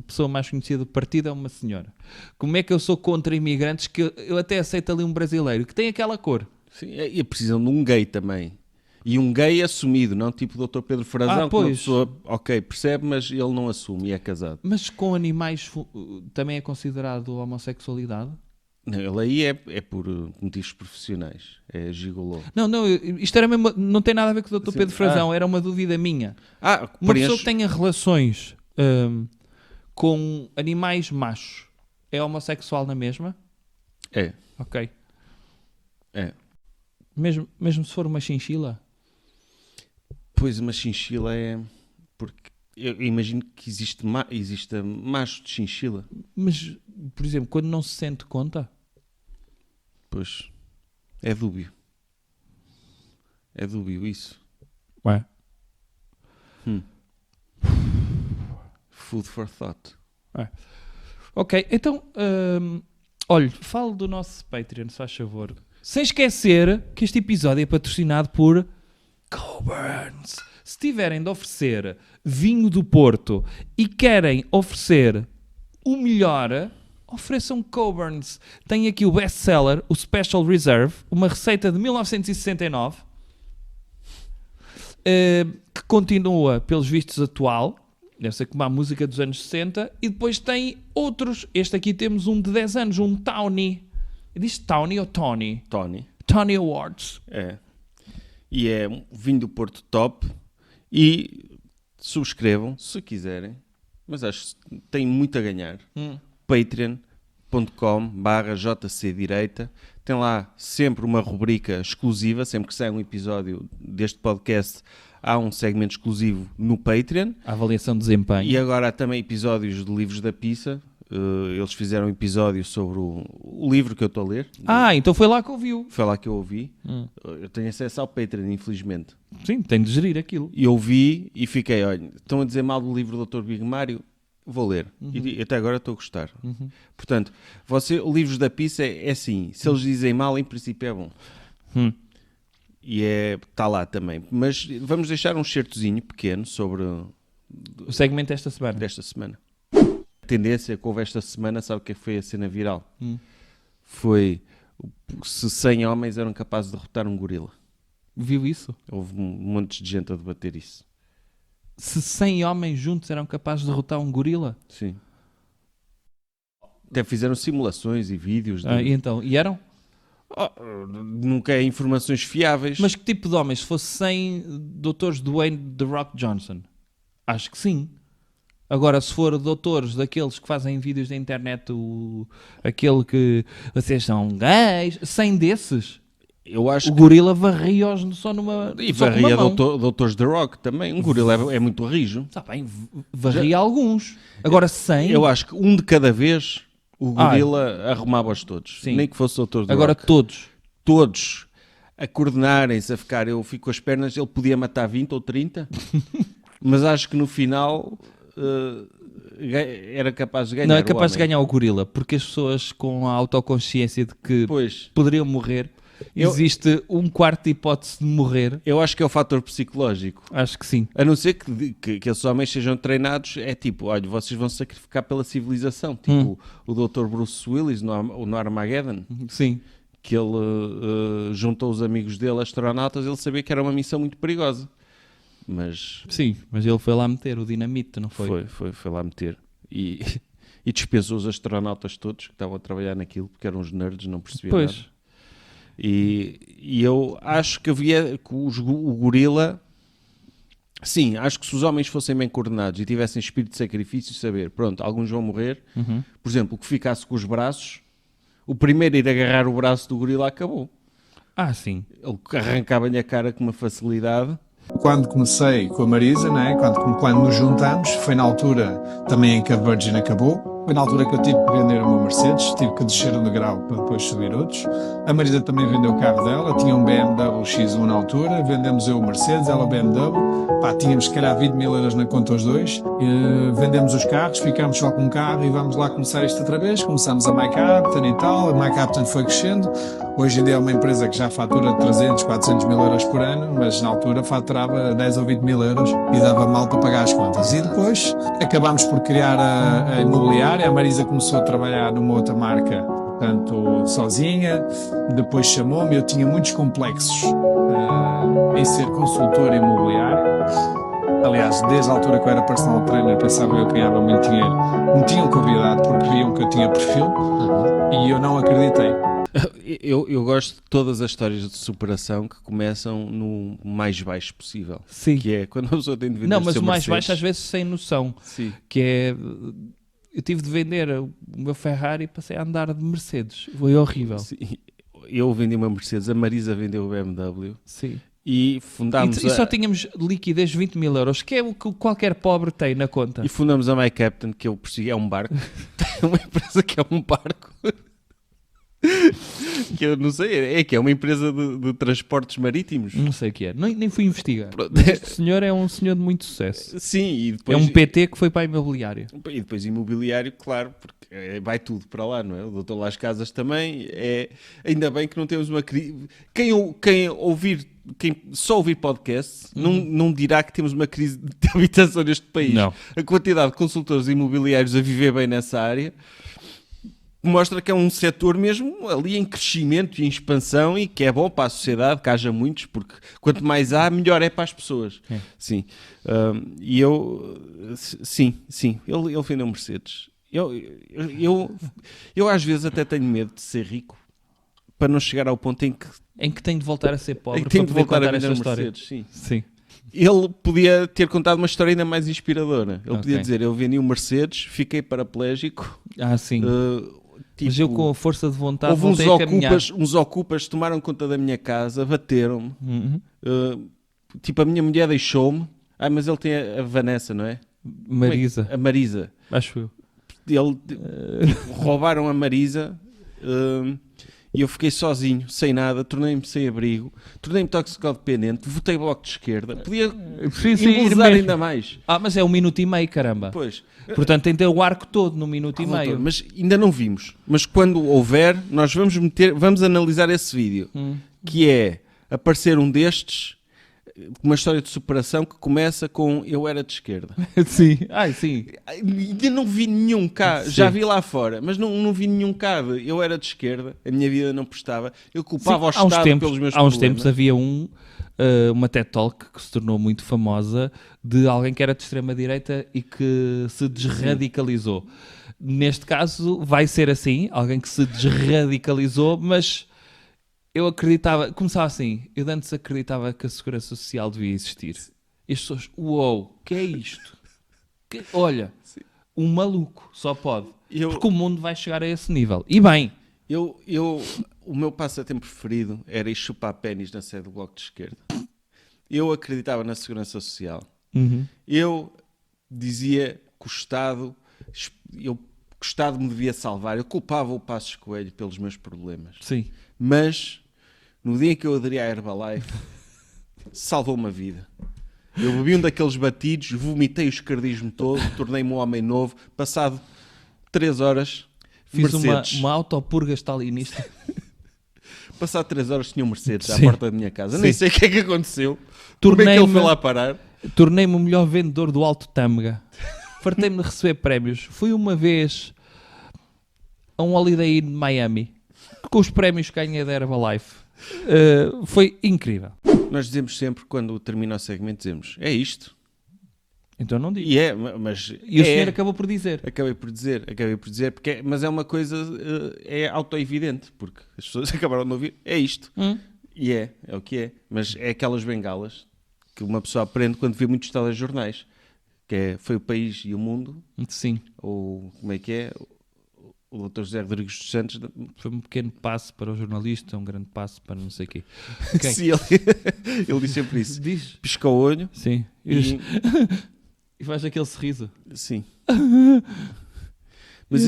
Speaker 3: pessoa mais conhecida do partido é uma senhora? Como é que eu sou contra imigrantes que eu até aceito ali um brasileiro que tem aquela cor?
Speaker 2: Sim, e precisam de um gay também. E um gay assumido, não tipo o Dr. Pedro Frazão, que uma
Speaker 3: pois.
Speaker 2: pessoa, ok, percebe, mas ele não assume e é casado.
Speaker 3: Mas com animais também é considerado homossexualidade?
Speaker 2: Não, ele aí é por motivos profissionais, é gigolô.
Speaker 3: Não, isto era mesmo, não tem nada a ver com o Dr.
Speaker 2: Sim.
Speaker 3: Pedro Frazão, era uma dúvida minha. Uma pessoa que tenha relações com animais machos é homossexual na mesma?
Speaker 2: É,
Speaker 3: Ok.
Speaker 2: é.
Speaker 3: Mesmo se for uma chinchila?
Speaker 2: Pois uma chinchila é... Porque eu imagino que exista macho de chinchila.
Speaker 3: Mas, por exemplo, quando não se sente conta?
Speaker 2: Pois, é dúbio. É dúbio isso.
Speaker 3: Ué.
Speaker 2: Food for thought.
Speaker 3: Ok, então, olha, falo do nosso Patreon, se faz favor. Sem esquecer que este episódio é patrocinado por Coburns. Se tiverem de oferecer vinho do Porto e querem oferecer o melhor, ofereçam Coburns. Tem aqui o best-seller, o Special Reserve, uma receita de 1969, que continua, pelos vistos, atual. Deve ser como a música dos anos 60. E depois tem outros. Este aqui temos um de 10 anos, um Tawny. Diz Tawny ou Tony?
Speaker 2: Tony.
Speaker 3: Tony Awards.
Speaker 2: É. E é um vinho do Porto top. E subscrevam, se quiserem. Mas acho que tem muito a ganhar. Patreon.com/JCDireita. Tem lá sempre uma rubrica exclusiva. Sempre que sai um episódio deste podcast, há um segmento exclusivo no Patreon.
Speaker 3: A avaliação de desempenho.
Speaker 2: E agora há também episódios de livros da pizza. Eles fizeram um episódio sobre o livro que eu estou a ler.
Speaker 3: Então foi lá que ouviu.
Speaker 2: Foi lá que eu ouvi. Eu tenho acesso ao Patreon, infelizmente.
Speaker 3: Sim, tem de gerir aquilo.
Speaker 2: E ouvi e fiquei, olha, estão a dizer mal do livro do Dr. Big Mário? Vou ler. E até agora estou a gostar. Portanto, o livros da pizza é assim. Se eles dizem mal, em princípio é bom. E está lá também. Mas vamos deixar um certozinho pequeno sobre
Speaker 3: O segmento desta semana.
Speaker 2: desta semana. A tendência que houve esta semana, sabe o que foi a cena viral? Foi se 100 homens eram capazes de derrotar um gorila.
Speaker 3: Viu isso?
Speaker 2: Houve um monte de gente a debater isso.
Speaker 3: Se 100 homens juntos eram capazes de derrotar um gorila?
Speaker 2: Sim. Até fizeram simulações e vídeos.
Speaker 3: E então? E eram?
Speaker 2: Nunca é informações fiáveis.
Speaker 3: Mas que tipo de homens? Se fosse 100 doutores do Dwayne The Rock Johnson? Acho que sim. Agora, se for doutores daqueles que fazem vídeos na internet, aquele que vocês são gays, 100 desses,
Speaker 2: eu acho
Speaker 3: o gorila varria-os só numa
Speaker 2: E
Speaker 3: só com uma
Speaker 2: varria
Speaker 3: mão.
Speaker 2: doutores The Rock também. Um gorila é muito rijo.
Speaker 3: Está bem, varria alguns. Agora 100...
Speaker 2: Eu acho que um de cada vez o gorila arrumava-os todos.
Speaker 3: Sim.
Speaker 2: Nem que fosse doutor The
Speaker 3: Agora
Speaker 2: Rock.
Speaker 3: todos.
Speaker 2: A coordenarem-se, a ficar, eu fico com as pernas, ele podia matar 20 ou 30, mas acho que no final era capaz de ganhar.
Speaker 3: Não é capaz
Speaker 2: o
Speaker 3: de ganhar o gorila, porque as pessoas com a autoconsciência de que
Speaker 2: Pois.
Speaker 3: poderiam morrer, existe um quarto de hipótese de morrer.
Speaker 2: Eu acho que é o fator psicológico.
Speaker 3: Acho que sim.
Speaker 2: A não ser que esses homens sejam treinados, é tipo, olha, vocês vão sacrificar pela civilização. Tipo o Dr. Bruce Willis no Armageddon,
Speaker 3: Sim.
Speaker 2: que ele juntou os amigos dele, astronautas, ele sabia que era uma missão muito perigosa. Mas
Speaker 3: Sim, mas ele foi lá meter o dinamite, não foi?
Speaker 2: foi lá meter. E dispensou os astronautas todos que estavam a trabalhar naquilo, porque eram os nerds, não percebiam nada.
Speaker 3: Pois.
Speaker 2: E eu acho que havia o gorila. Sim, acho que se os homens fossem bem coordenados e tivessem espírito de sacrifício, saber, pronto, alguns vão morrer. Por exemplo, o que ficasse com os braços, o primeiro a ir agarrar o braço do gorila acabou.
Speaker 3: Sim.
Speaker 2: Ele arrancava-lhe a cara com uma facilidade.
Speaker 7: Quando comecei com a Marisa, né, quando nos juntámos, foi na altura também em que a Virgin acabou. Foi na altura que eu tive que vender o meu Mercedes, tive que descer um degrau para depois subir outros. A Marisa também vendeu o carro dela, tinha um BMW X1 na altura, vendemos eu o Mercedes, ela o BMW. Tínhamos se calhar 20 mil euros na conta os dois. Vendemos os carros, ficámos só com um carro e vamos lá começar isto outra vez. Começamos a My Captain e tal, a My Captain foi crescendo. Hoje em dia é uma empresa que já fatura 300, 400 mil euros por ano, mas na altura faturava 10 ou 20 mil euros e dava mal para pagar as contas. E depois acabámos por criar a imobiliária. A Marisa começou a trabalhar numa outra marca, portanto, sozinha. Depois chamou-me. Eu tinha muitos complexos em ser consultor imobiliário. Aliás, desde a altura que eu era personal trainer, pensava que eu ganhava muito dinheiro. Me tinham convidado porque viam que eu tinha perfil e eu não acreditei.
Speaker 2: Eu gosto de todas as histórias de superação que começam no mais baixo possível.
Speaker 3: Sim.
Speaker 2: Que é quando a pessoa tem de vender
Speaker 3: Não,
Speaker 2: o
Speaker 3: mas
Speaker 2: seu
Speaker 3: o mais
Speaker 2: Mercedes.
Speaker 3: baixo às vezes sem noção.
Speaker 2: Sim.
Speaker 3: Que é... Eu tive de vender o meu Ferrari e passei a andar de Mercedes. Foi horrível.
Speaker 2: Sim. Eu vendi uma Mercedes, a Marisa vendeu o BMW
Speaker 3: Sim.
Speaker 2: e fundámos
Speaker 3: E só tínhamos liquidez de 20 mil euros, que é o que qualquer pobre tem na conta.
Speaker 2: e fundamos a My Captain, que eu persegui, é um barco. É uma empresa que é um barco. que eu não sei, é uma empresa de transportes marítimos.
Speaker 3: Não sei o que é. Nem fui investigar.
Speaker 2: Pronto.
Speaker 3: Mas este senhor é um senhor de muito sucesso.
Speaker 2: Sim, e
Speaker 3: É
Speaker 2: depois,
Speaker 3: um PT que foi para a imobiliária.
Speaker 2: e depois imobiliário, claro, porque vai tudo para lá, não é? O doutor Las Casas também ainda bem que não temos uma crise. Quem só ouvir podcast não dirá que temos uma crise de habitação neste país.
Speaker 3: Não.
Speaker 2: A quantidade de consultores imobiliários a viver bem nessa área mostra que é um setor mesmo ali em crescimento e em expansão e que é bom para a sociedade, que haja muitos, porque quanto mais há, melhor é para as pessoas.
Speaker 3: É.
Speaker 2: Sim. E ele vendeu Mercedes. Eu às vezes até tenho medo de ser rico para não chegar ao ponto em que
Speaker 3: tem de voltar a ser pobre
Speaker 2: tem
Speaker 3: para
Speaker 2: de
Speaker 3: poder
Speaker 2: voltar a
Speaker 3: contar
Speaker 2: vender
Speaker 3: esta história.
Speaker 2: Mercedes. Sim.
Speaker 3: Sim.
Speaker 2: Ele podia ter contado uma história ainda mais inspiradora. Ele podia
Speaker 3: Ok.
Speaker 2: dizer, eu vendi um Mercedes, fiquei paraplégico.
Speaker 3: Sim.
Speaker 2: Tipo,
Speaker 3: Mas eu com a força de vontade
Speaker 2: houve uns
Speaker 3: voltei a caminhar.
Speaker 2: ocupas tomaram conta da minha casa, bateram-me.
Speaker 3: Uhum.
Speaker 2: Tipo, a minha mulher deixou-me. Mas ele tem a Vanessa, não é?
Speaker 3: Marisa,
Speaker 2: A Marisa.
Speaker 3: acho eu.
Speaker 2: Roubaram a Marisa e eu fiquei sozinho, sem nada, tornei-me sem abrigo, tornei-me toxicodependente, votei bloco de esquerda. Podia embelezar ainda mais.
Speaker 3: Mas é 1 minuto e meio, caramba.
Speaker 2: Pois.
Speaker 3: Portanto, tem de ter o arco todo no minuto e meio.
Speaker 2: Mas ainda não vimos. Mas quando houver, nós vamos analisar esse vídeo. Que é aparecer um destes, uma história de superação que começa com eu era de esquerda.
Speaker 3: Sim. Sim.
Speaker 2: Ainda não vi nenhum cá,
Speaker 3: Sim.
Speaker 2: já vi lá fora, mas não vi nenhum cá de eu era de esquerda, a minha vida não prestava, eu culpava o Estado pelos meus
Speaker 3: há uns
Speaker 2: problemas.
Speaker 3: tempos havia uma TED Talk que se tornou muito famosa de alguém que era de extrema-direita e que se desradicalizou. Neste caso vai ser assim, alguém que se desradicalizou, mas eu começava assim, eu antes acreditava que a Segurança Social devia existir. E as pessoas, uou, que é isto? Olha, um maluco só pode. Porque o mundo vai chegar a esse nível. E bem...
Speaker 2: O meu passatempo preferido era ir chupar pénis na sede do Bloco de Esquerda. Eu acreditava na Segurança Social. Eu dizia que o Estado me devia salvar. Eu culpava o Passos Coelho pelos meus problemas.
Speaker 3: Sim.
Speaker 2: Mas, no dia em que eu aderi à Herbalife, salvou-me a vida. Eu bebi um daqueles batidos, vomitei o escardismo todo, tornei-me um homem novo. Passado 3 horas,
Speaker 3: Fiz
Speaker 2: Mercedes.
Speaker 3: uma autopurga stalinista.
Speaker 2: Passado 3 horas tinha um Mercedes à
Speaker 3: Sim.
Speaker 2: porta da minha casa.
Speaker 3: Sim.
Speaker 2: Nem sei o que é que aconteceu. Como é que ele foi lá parar?
Speaker 3: Tornei-me o melhor vendedor do Alto Tâmega. Fartei-me de receber prémios. Fui uma vez a um Holiday Inn de Miami com os prémios que ganhei da Herbalife. Foi incrível.
Speaker 2: Nós dizemos sempre, quando termina o segmento, dizemos, é isto.
Speaker 3: Então não digo.
Speaker 2: E é, mas...
Speaker 3: E o senhor acabou por dizer.
Speaker 2: Acabei por dizer, porque mas é uma coisa, é auto-evidente, porque as pessoas acabaram de ouvir, é isto. E é o que é. Mas é aquelas bengalas que uma pessoa aprende quando vê muitos telejornais, que foi o País e o Mundo,
Speaker 3: Sim.
Speaker 2: ou como é que é, o Dr. José Rodrigues dos Santos.
Speaker 3: Foi um pequeno passo para o jornalista, um grande passo para não sei o quê.
Speaker 2: Sim, ele diz sempre isso.
Speaker 3: Diz.
Speaker 2: Pisca o olho.
Speaker 3: Sim.
Speaker 2: E,
Speaker 3: E faz aquele sorriso.
Speaker 2: sim. Mas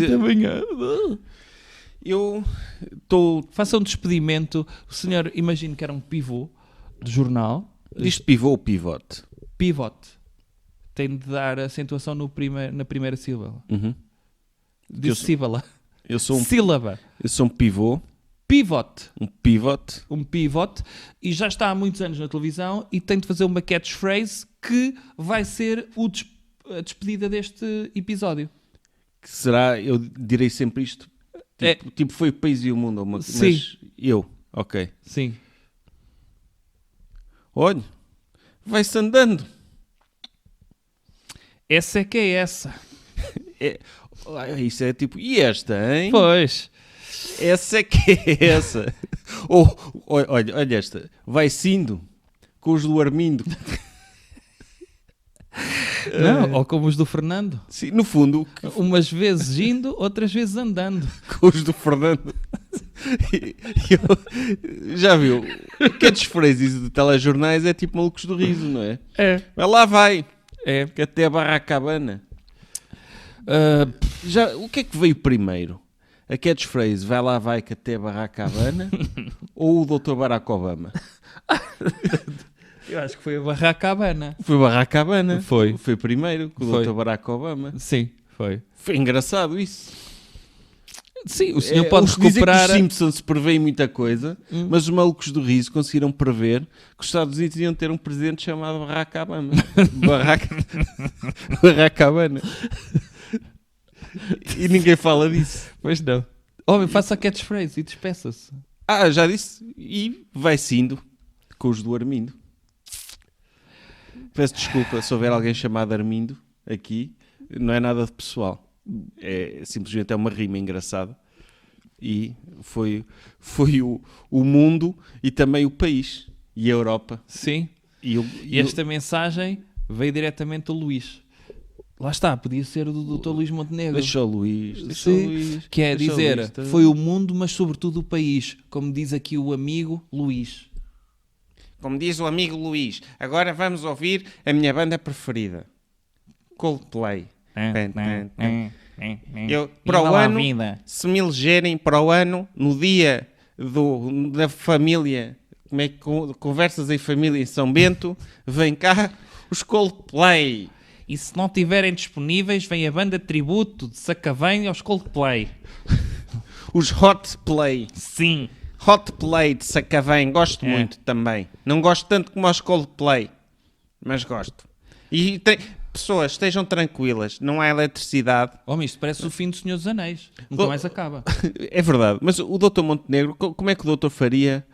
Speaker 2: eu estou...
Speaker 3: Faça um despedimento. O senhor, imagino que era um pivô de jornal.
Speaker 2: Diz pivô ou pivote?
Speaker 3: Pivote. Tem de dar acentuação na primeira sílaba. Diz sílaba.
Speaker 2: Eu sou
Speaker 3: Sílaba.
Speaker 2: Eu sou um pivô.
Speaker 3: Pivote.
Speaker 2: Um pivote.
Speaker 3: Um pivote. E já está há muitos anos na televisão e tem de fazer uma catchphrase que vai ser a despedida deste episódio.
Speaker 2: Que será, eu direi sempre isto, tipo foi o País e o Mundo,
Speaker 3: Sim.
Speaker 2: mas eu, ok.
Speaker 3: Sim.
Speaker 2: Olha, vai-se andando.
Speaker 3: Essa é que é essa.
Speaker 2: Isso é tipo, e esta, hein?
Speaker 3: Pois.
Speaker 2: Essa é que é essa. Olha esta, vai-se indo com os do Armindo.
Speaker 3: Não, ou como os do Fernando.
Speaker 2: Sim, no fundo,
Speaker 3: Umas vezes indo, outras vezes andando.
Speaker 2: com os do Fernando. Já viu? O catchphrase de telejornais é tipo malucos do riso, não é?
Speaker 3: É.
Speaker 2: Mas lá vai,
Speaker 3: É.
Speaker 2: que até a Barra à Cabana. O que é que veio primeiro? A catchphrase vai lá vai que até Barack Obama ou o Dr. Barack Obama?
Speaker 3: Eu acho que foi a Barraca Habana.
Speaker 2: Foi o Barack Obama.
Speaker 3: Foi.
Speaker 2: Foi primeiro que o
Speaker 3: Foi.
Speaker 2: Dr. Barack Obama.
Speaker 3: Sim, foi.
Speaker 2: Foi engraçado isso.
Speaker 3: Sim, o senhor pode
Speaker 2: Eles dizem
Speaker 3: recuperar...
Speaker 2: que os Simpsons preveem muita coisa, mas os malucos do riso conseguiram prever que os Estados Unidos iam ter um presidente chamado Barack Obama. Barack Obama. E ninguém fala disso.
Speaker 3: Pois não. Homem, faça a catchphrase e despeça-se.
Speaker 2: Ah, já disse. E vai-se indo com os do Armindo. Peço desculpa se houver alguém chamado Armindo aqui. Não é nada de pessoal. É simplesmente uma rima engraçada. E foi o mundo e também o país. E a Europa.
Speaker 3: Sim.
Speaker 2: E
Speaker 3: Esta mensagem veio diretamente do Luís. Lá está, podia ser o do Dr. Luís Montenegro.
Speaker 2: Deixa o Luís.
Speaker 3: Sim, que é dizer, foi o mundo, mas sobretudo o país. Como diz aqui o amigo Luís.
Speaker 2: Como diz o amigo Luís, agora vamos ouvir a minha banda preferida. Coldplay. Eu, para o ano, se me elegerem para o ano, no dia da família, como é que conversas em família em São Bento, vem cá os Coldplay.
Speaker 3: E se não tiverem disponíveis, vem a banda de tributo de Sacavém aos Coldplay.
Speaker 2: Os Hot Play.
Speaker 3: Sim.
Speaker 2: Hot Play de Sacavém, gosto muito também. Não gosto tanto como os Coldplay, mas gosto. E pessoas, estejam tranquilas, não há eletricidade.
Speaker 3: Homem, isto parece o fim do Senhor dos Anéis. Nunca mais acaba.
Speaker 2: É verdade, mas o Dr. Montenegro, como é que o doutor faria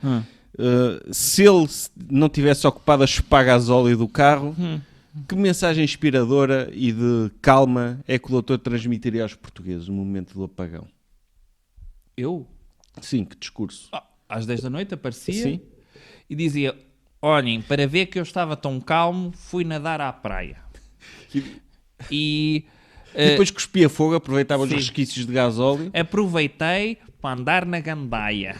Speaker 2: se ele não tivesse ocupado a chupar gasóleo do carro? Que mensagem inspiradora e de calma é que o doutor transmitiria aos portugueses no momento do apagão?
Speaker 3: Eu?
Speaker 2: Sim, que discurso.
Speaker 3: Às 10 da noite aparecia
Speaker 2: Sim.
Speaker 3: e dizia: olhem, para ver que eu estava tão calmo, fui nadar à praia. E
Speaker 2: depois cuspia fogo, aproveitava os
Speaker 3: sim.
Speaker 2: resquícios de gasóleo.
Speaker 3: aproveitei para andar na gandaia,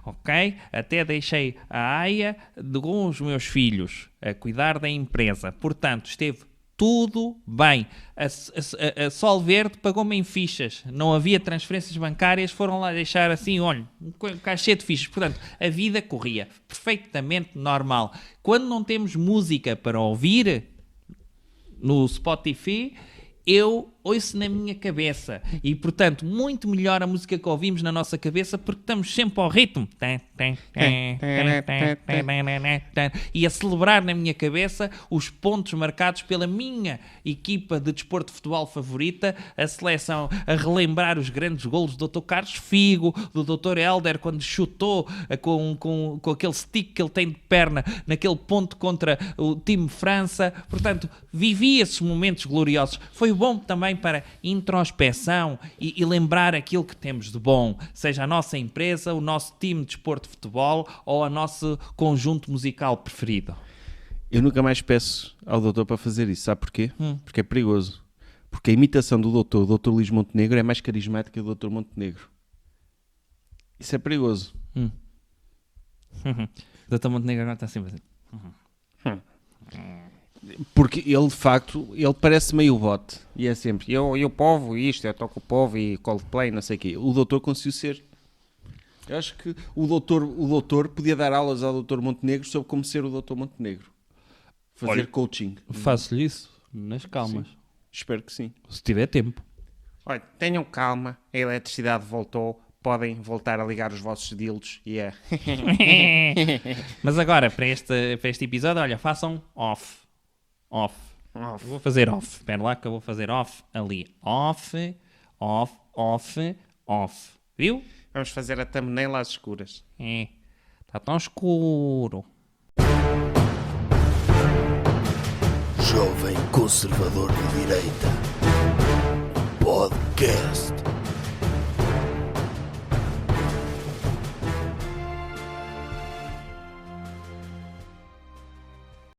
Speaker 3: ok? Até deixei a aia com os meus filhos a cuidar da empresa. Portanto, esteve tudo bem. A Sol Verde pagou-me em fichas. Não havia transferências bancárias. Foram lá deixar assim, olha, um cachê de fichas. Portanto, a vida corria perfeitamente normal. Quando não temos música para ouvir no Spotify, eu ouço na minha cabeça. E, portanto, muito melhor a música que ouvimos na nossa cabeça, porque estamos sempre ao ritmo. E a celebrar na minha cabeça os pontos marcados pela minha equipa de desporto de futebol favorita, a seleção, a relembrar os grandes golos do Dr. Carlos Figo, do Dr. Hélder, quando chutou com aquele stick que ele tem de perna naquele ponto contra o time França. Portanto, vivi esses momentos gloriosos. Foi bom também para introspeção e lembrar aquilo que temos de bom, seja a nossa empresa, o nosso time de desporto de futebol ou o nosso conjunto musical preferido.
Speaker 2: Eu nunca mais peço ao doutor para fazer isso. Sabe porquê? Porque é perigoso. Porque a imitação do doutor, o doutor Luís Montenegro, é mais carismática que o doutor Montenegro. Isso é perigoso.
Speaker 3: O Dr. Montenegro agora está sempre assim.
Speaker 2: Porque ele, de facto, ele parece meio bote. E é sempre, eu povo isto, eu toco o povo e Coldplay, não sei o quê. O doutor conseguiu ser. Eu acho que o doutor podia dar aulas ao doutor Montenegro sobre como ser o doutor Montenegro. Fazer coaching.
Speaker 3: Faço-lhe isso nas calmas.
Speaker 2: Sim. Espero que sim.
Speaker 3: Se tiver tempo.
Speaker 2: Olha, tenham calma, a eletricidade voltou, podem voltar a ligar os vossos dildos e é...
Speaker 3: Mas agora, para este episódio, olha, façam off. Eu vou fazer off. Espera lá que eu vou fazer off ali. Off. Viu?
Speaker 2: Vamos fazer a thumbnail às escuras.
Speaker 3: É. Está tão escuro.
Speaker 8: Jovem Conservador de Direita. Podcast.